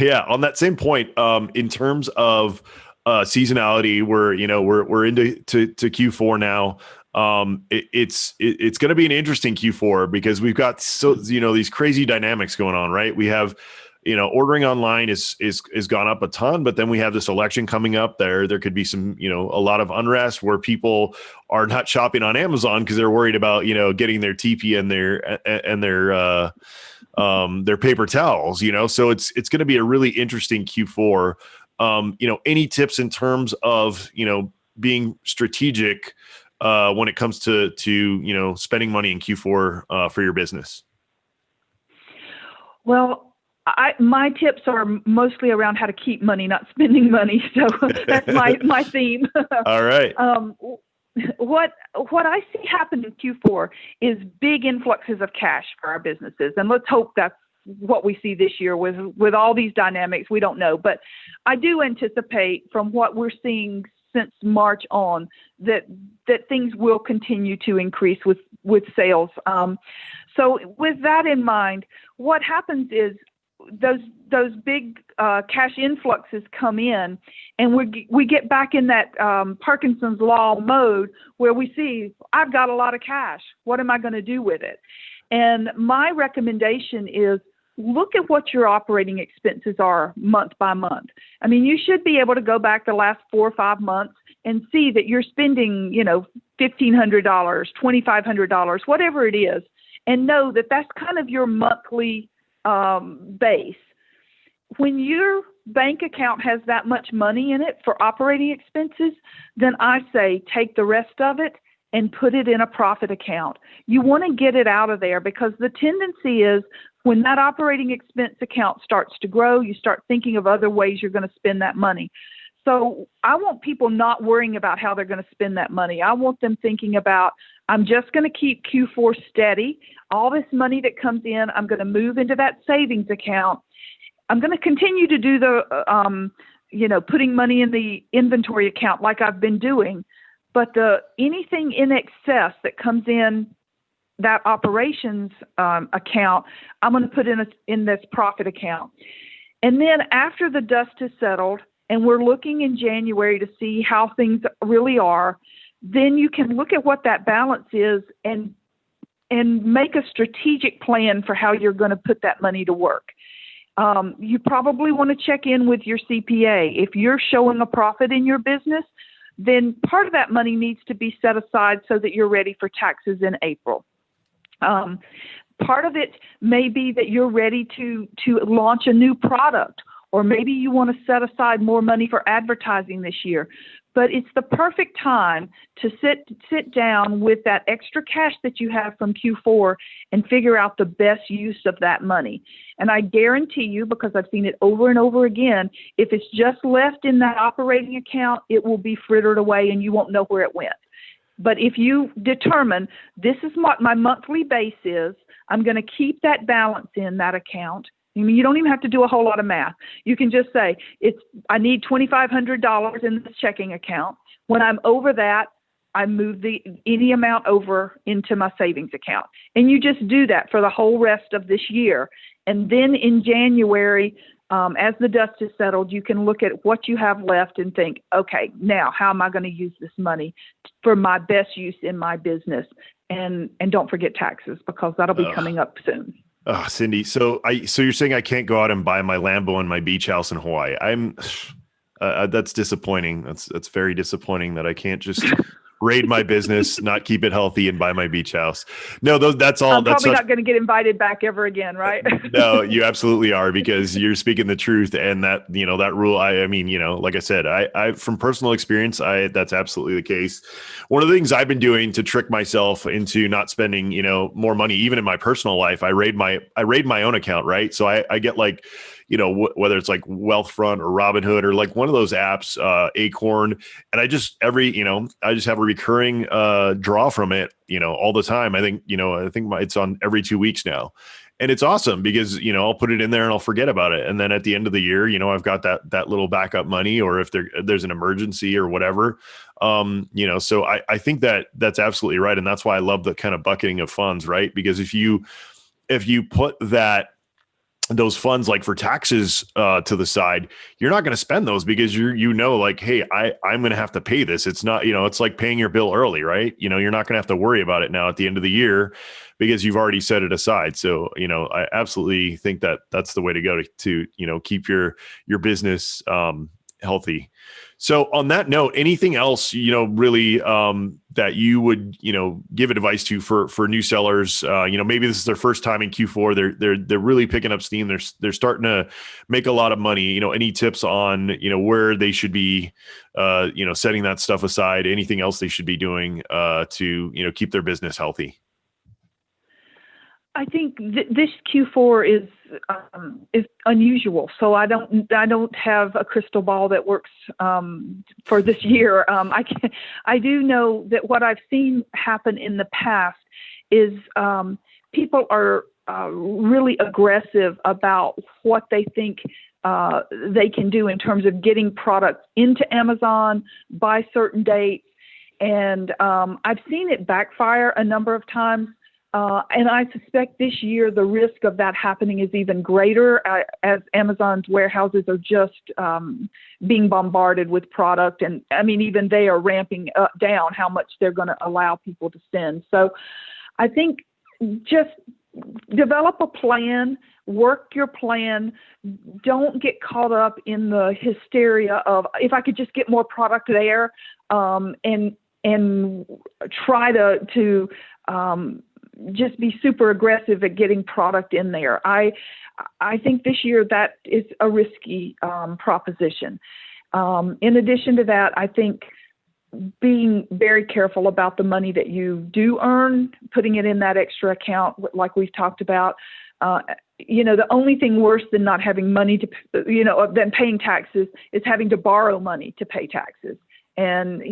Yeah. On that same point, in terms of, seasonality, we're into Q4 now. It's going to be an interesting Q4 because we've got these crazy dynamics going on, right? We have, ordering online is gone up a ton, but then we have this election coming up. There could be some, a lot of unrest where people are not shopping on Amazon because they're worried about, getting their TP and their paper towels, so it's going to be a really interesting Q4. Any tips in terms of, being strategic when it comes to spending money in Q4 for your business? Well, my tips are mostly around how to keep money, not spending money. So that's my theme. All right. What I see happen in Q4 is big influxes of cash for our businesses, and let's hope that's what we see this year with all these dynamics. We don't know, but I do anticipate from what we're seeing since March on that things will continue to increase with sales. So with that in mind, what happens is those big cash influxes come in, and we get back in that Parkinson's law mode where we see, I've got a lot of cash. What am I going to do with it? And my recommendation is look at what your operating expenses are month by month. I mean, you should be able to go back the last 4 or 5 months and see that you're spending, $1,500, $2,500, whatever it is, and know that that's kind of your monthly base. When your bank account has that much money in it for operating expenses, then I say take the rest of it and put it in a profit account. You want to get it out of there, because the tendency is when that operating expense account starts to grow, you start thinking of other ways you're going to spend that money. So I want people not worrying about how they're going to spend that money. I want them thinking about, I'm just going to keep Q4 steady. All this money that comes in, I'm going to move into that savings account. I'm going to continue to do the, putting money in the inventory account like I've been doing. But anything in excess that comes in that operations account, I'm going to put in this profit account. And then after the dust has settled and we're looking in January to see how things really are, then you can look at what that balance is and make a strategic plan for how you're going to put that money to work. You probably want to check in with your CPA. If you're showing a profit in your business, then part of that money needs to be set aside so that you're ready for taxes in April. Part of it may be that you're ready to launch a new product, or maybe you want to set aside more money for advertising this year. But it's the perfect time to sit down with that extra cash that you have from Q4 and figure out the best use of that money. And I guarantee you, because I've seen it over and over again, if it's just left in that operating account, it will be frittered away and you won't know where it went. But if you determine this is what my monthly base is, I'm going to keep that balance in that account. I mean, you don't even have to do a whole lot of math. You can just say, I need $2,500 in this checking account. When I'm over that, I move any amount over into my savings account. And you just do that for the whole rest of this year. And then in January, as the dust is settled, you can look at what you have left and think, okay, now how am I going to use this money for my best use in my business? And don't forget taxes, because that'll be coming up soon. Oh, Cindy. So you're saying I can't go out and buy my Lambo and my beach house in Hawaii. That's disappointing. That's very disappointing that I can't just raid my business, not keep it healthy, and buy my beach house. No, that's all. I'm probably not going to get invited back ever again, right? No, you absolutely are, because you're speaking the truth. And that, that rule, I mean, like I said, I from personal experience, that's absolutely the case. One of the things I've been doing to trick myself into not spending, more money, even in my personal life, I raid my own account, right? So I get like, whether it's like Wealthfront or Robinhood or like one of those apps, Acorn, and I just have a recurring draw from it, all the time. I think it's on every 2 weeks now. And it's awesome because, I'll put it in there and I'll forget about it. And then at the end of the year, I've got that little backup money, or if there's an emergency or whatever, so I think that's absolutely right. And that's why I love the kind of bucketing of funds, right? Because if you put those funds like for taxes to the side, you're not going to spend those because like, hey, I'm going to have to pay this. It's not, it's like paying your bill early, right? You're not going to have to worry about it now at the end of the year because you've already set it aside. So, I absolutely think that that's the way to go to keep your business healthy. So on that note, anything else, really that you would, give advice to for new sellers? Maybe this is their first time in Q4. They're really picking up steam. They're starting to make a lot of money. Any tips on, where they should be, setting that stuff aside? Anything else they should be doing to, keep their business healthy? I think this Q4 is unusual. So I don't have a crystal ball that works for this year. I do know that what I've seen happen in the past is people are really aggressive about what they think they can do in terms of getting products into Amazon by certain dates. And I've seen it backfire a number of times. And I suspect this year the risk of that happening is even greater as Amazon's warehouses are just being bombarded with product. And I mean, even they are ramping down how much they're going to allow people to send. So I think just develop a plan work your plan. Don't get caught up in the hysteria of, if I could just get more product there, and try to just be super aggressive at getting product in there. I think this year that is a risky proposition. In addition to that, I think being very careful about the money that you do earn, putting it in that extra account, like we've talked about. The only thing worse than not having money than paying taxes is having to borrow money to pay taxes. And,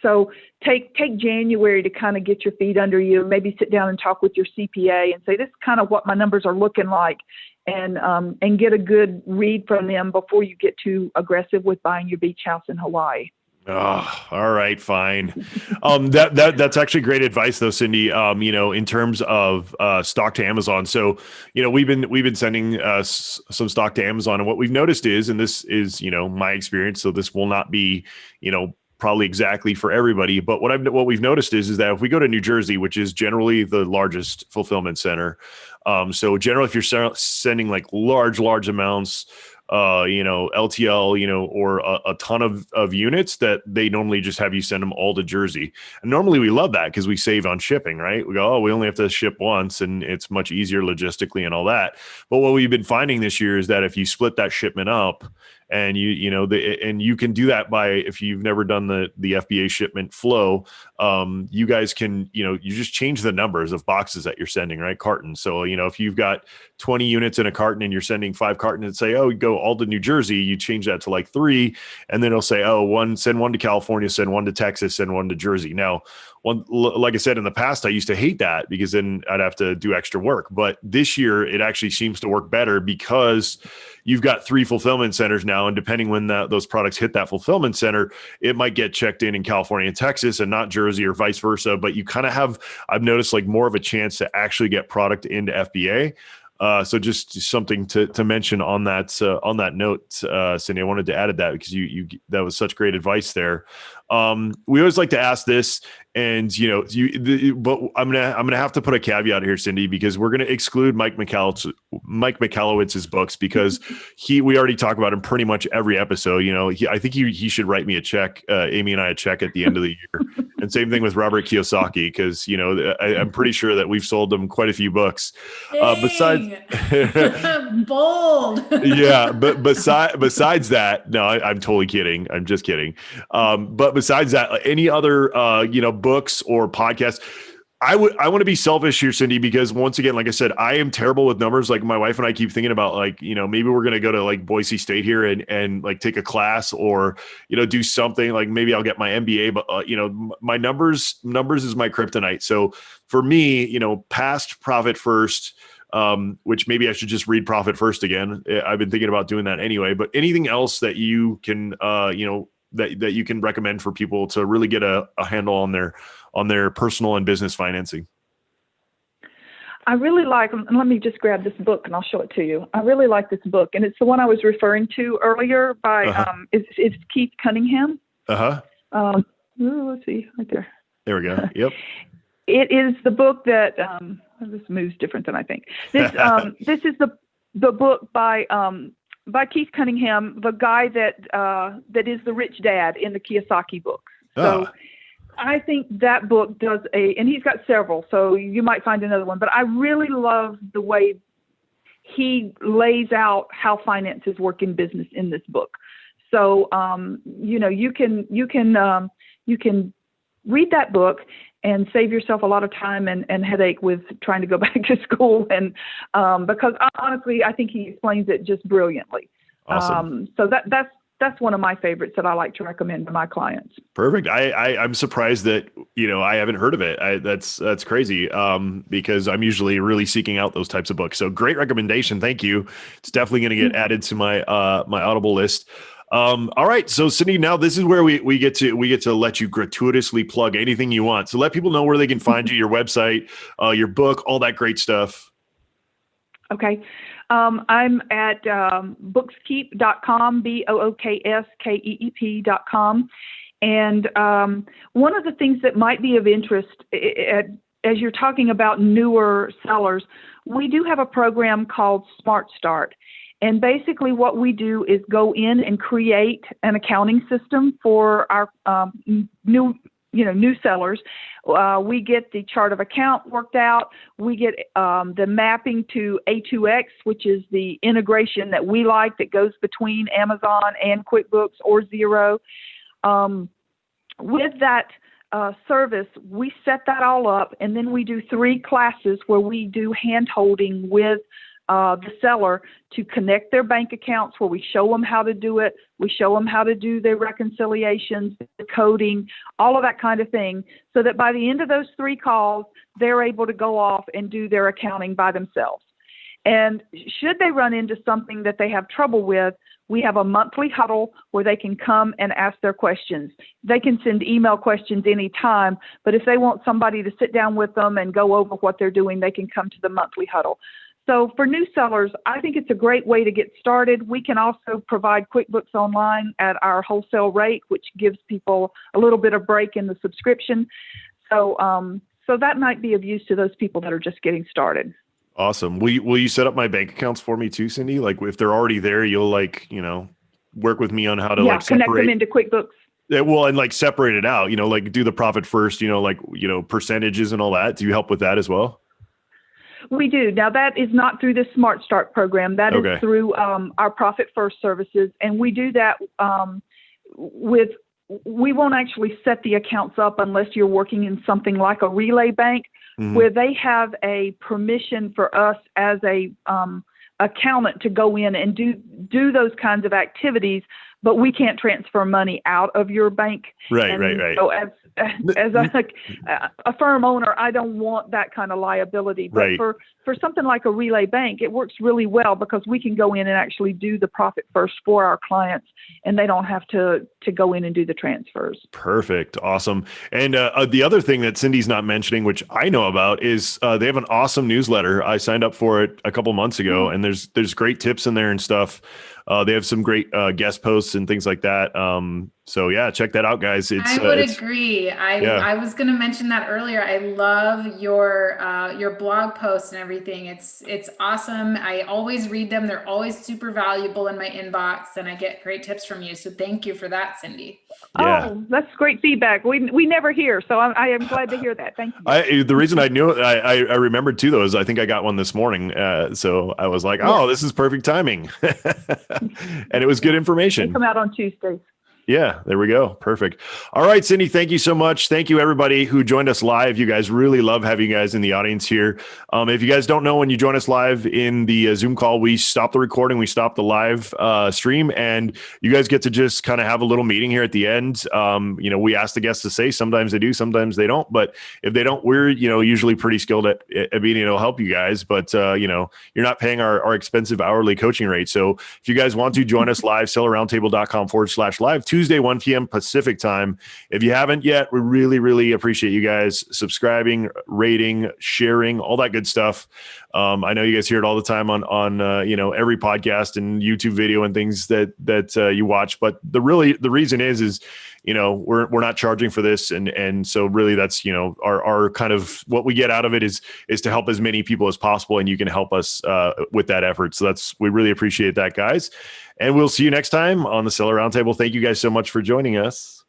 so take January to kind of get your feet under you, maybe sit down and talk with your CPA and say, this is kind of what my numbers are looking like, and get a good read from them before you get too aggressive with buying your beach house in Hawaii. Oh, all right, fine. That's actually great advice though, Cindy. In terms of stock to Amazon. So, we've been sending some stock to Amazon, and what we've noticed is, and this is, my experience, so this will not be, probably exactly for everybody, but what we've noticed is that if we go to New Jersey, which is generally the largest fulfillment center, so generally if you're sending like large amounts, LTL, or a ton of units, that they normally just have you send them all to Jersey. And normally we love that because we save on shipping, right? We go, we only have to ship once and it's much easier logistically and all that. But what we've been finding this year is that if you split that shipment up, and and you can do that by, if you've never done the FBA shipment flow, you guys can, you just change the numbers of boxes that you're sending, right? Cartons. So, if you've got 20 units in a carton and you're sending 5 cartons and say, go all to New Jersey, you change that to like 3, and then it'll say, send 1 to California, send 1 to Texas, send 1 to Jersey. Now, like I said, in the past, I used to hate that because then I'd have to do extra work. But this year, it actually seems to work better because you've got 3 fulfillment centers now. And depending when those products hit that fulfillment center, it might get checked in California and Texas and not Jersey, or vice versa. But you kind of have, I've noticed, like more of a chance to actually get product into FBA. So just something to mention on that note, Cindy, I wanted to add that because you that was such great advice there. We always like to ask this, and but I'm gonna have to put a caveat here, Cindy, because we're gonna exclude Mike Michalowicz's books because we already talk about him pretty much every episode. I think he should write me a check, Amy and I a check at the end of the year, and same thing with Robert Kiyosaki, because I'm pretty sure that we've sold him quite a few books. Besides, bold. Yeah, but besides that, no, I'm totally kidding. I'm just kidding. But besides that, any other books or podcasts? I want to be selfish here, Cindy, because once again, like I said, I am terrible with numbers. Like my wife and I keep thinking about maybe we're going to go to like Boise State here and like take a class or, do something like maybe I'll get my MBA, but my numbers is my kryptonite. So for me, past Profit First, which maybe I should just read Profit First again. I've been thinking about doing that anyway, but anything else that you can, that you can recommend for people to really get a handle on their personal and business financing? I really like, and let me just grab this book and I'll show it to you. I really like this book, and it's the one I was referring to earlier by, it's Keith Cunningham. Let's see, right there. There we go. Yep. It is the book that, this moves different than I think. This is the book by Keith Cunningham, the guy that is the rich dad in the Kiyosaki books. So I think that book does and he's got several, so you might find another one, but I really love the way he lays out how finances work in business in this book. So, you can read that book and save yourself a lot of time and headache with trying to go back to school. And because honestly, I think he explains it just brilliantly. Awesome. So that's one of my favorites that I like to recommend to my clients. Perfect. I'm surprised that, I haven't heard of it. That's crazy. Because I'm usually really seeking out those types of books. So great recommendation. Thank you. It's definitely going to get added to my Audible list. All right. So Cindy, now this is where we get to let you gratuitously plug anything you want. So let people know where they can find you, your website, your book, all that great stuff. Okay. I'm at bookskeep.com, BOOKSKEEP.com. And one of the things that might be of interest as you're talking about newer sellers, we do have a program called Smart Start. And basically what we do is go in and create an accounting system for our new sellers. We get the chart of account worked out. We get the mapping to A2X, which is the integration that we like that goes between Amazon and QuickBooks or Xero. With that service, we set that all up, and then we do 3 classes where we do hand-holding with the seller to connect their bank accounts, where we show them how to do it. We show them how to do their reconciliations, the coding, all of that kind of thing, so that by the end of those 3 calls, they're able to go off and do their accounting by themselves. And should they run into something that they have trouble with, we have a monthly huddle where they can come and ask their questions. They can send email questions anytime, but if they want somebody to sit down with them and go over what they're doing, they can come to the monthly huddle. So for new sellers, I think it's a great way to get started. We can also provide QuickBooks Online at our wholesale rate, which gives people a little bit of break in the subscription. So that might be of use to those people that are just getting started. Awesome. Will you set up my bank accounts for me too, Cindy? Like if they're already there, you'll work with me on how to connect them into QuickBooks. Yeah, well, and like separate it out, like do the profit first, percentages and all that. Do you help with that as well? We do. Now that is not through the Smart Start program. That is through our Profit First services. And we do that we won't actually set the accounts up unless you're working in something like a Relay Bank, where they have a permission for us as a accountant to go in and do those kinds of activities, but we can't transfer money out of your bank. Right. So as a firm owner, I don't want that kind of liability. But for something like a Relay Bank, it works really well because we can go in and actually do the Profit First for our clients, and they don't have to go in and do the transfers. Perfect. Awesome. And the other thing that Cindy's not mentioning, which I know about, is they have an awesome newsletter. I signed up for it a couple months ago, and there's great tips in there and stuff. They have some great guest posts and things like that. So yeah, check that out, guys. I would agree. I was going to mention that earlier. I love your blog posts and everything. It's awesome. I always read them. They're always super valuable in my inbox, and I get great tips from you. So thank you for that, Cindy. Yeah. Oh, that's great feedback. We never hear, so I am glad to hear that. Thank you. The reason I knew it, I remembered too, though, is I think I got one this morning. So I was like, oh, this is perfect timing. And it was good information. They come out on Tuesdays. Yeah, there we go. Perfect. All right, Cindy, thank you so much. Thank you, everybody who joined us live. You guys really love having you guys in the audience here. If you guys don't know, when you join us live in the Zoom call, we stop the recording, we stop the live stream, and you guys get to just kind of have a little meeting here at the end. We ask the guests to say, sometimes they do, sometimes they don't. But if they don't, we're, usually pretty skilled at being able to help you guys. But, you're not paying our expensive hourly coaching rate. So if you guys want to join us live, sellerroundtable.com/live, Tuesday, 1 p.m. Pacific time. If you haven't yet, we really, really appreciate you guys subscribing, rating, sharing, all that good stuff. I know you guys hear it all the time on every podcast and YouTube video and things that you watch. But the reason is we're not charging for this, and so really that's our kind of what we get out of it is to help as many people as possible, and you can help us with that effort. So we really appreciate that, guys. And we'll see you next time on the Seller Roundtable. Thank you guys so much for joining us.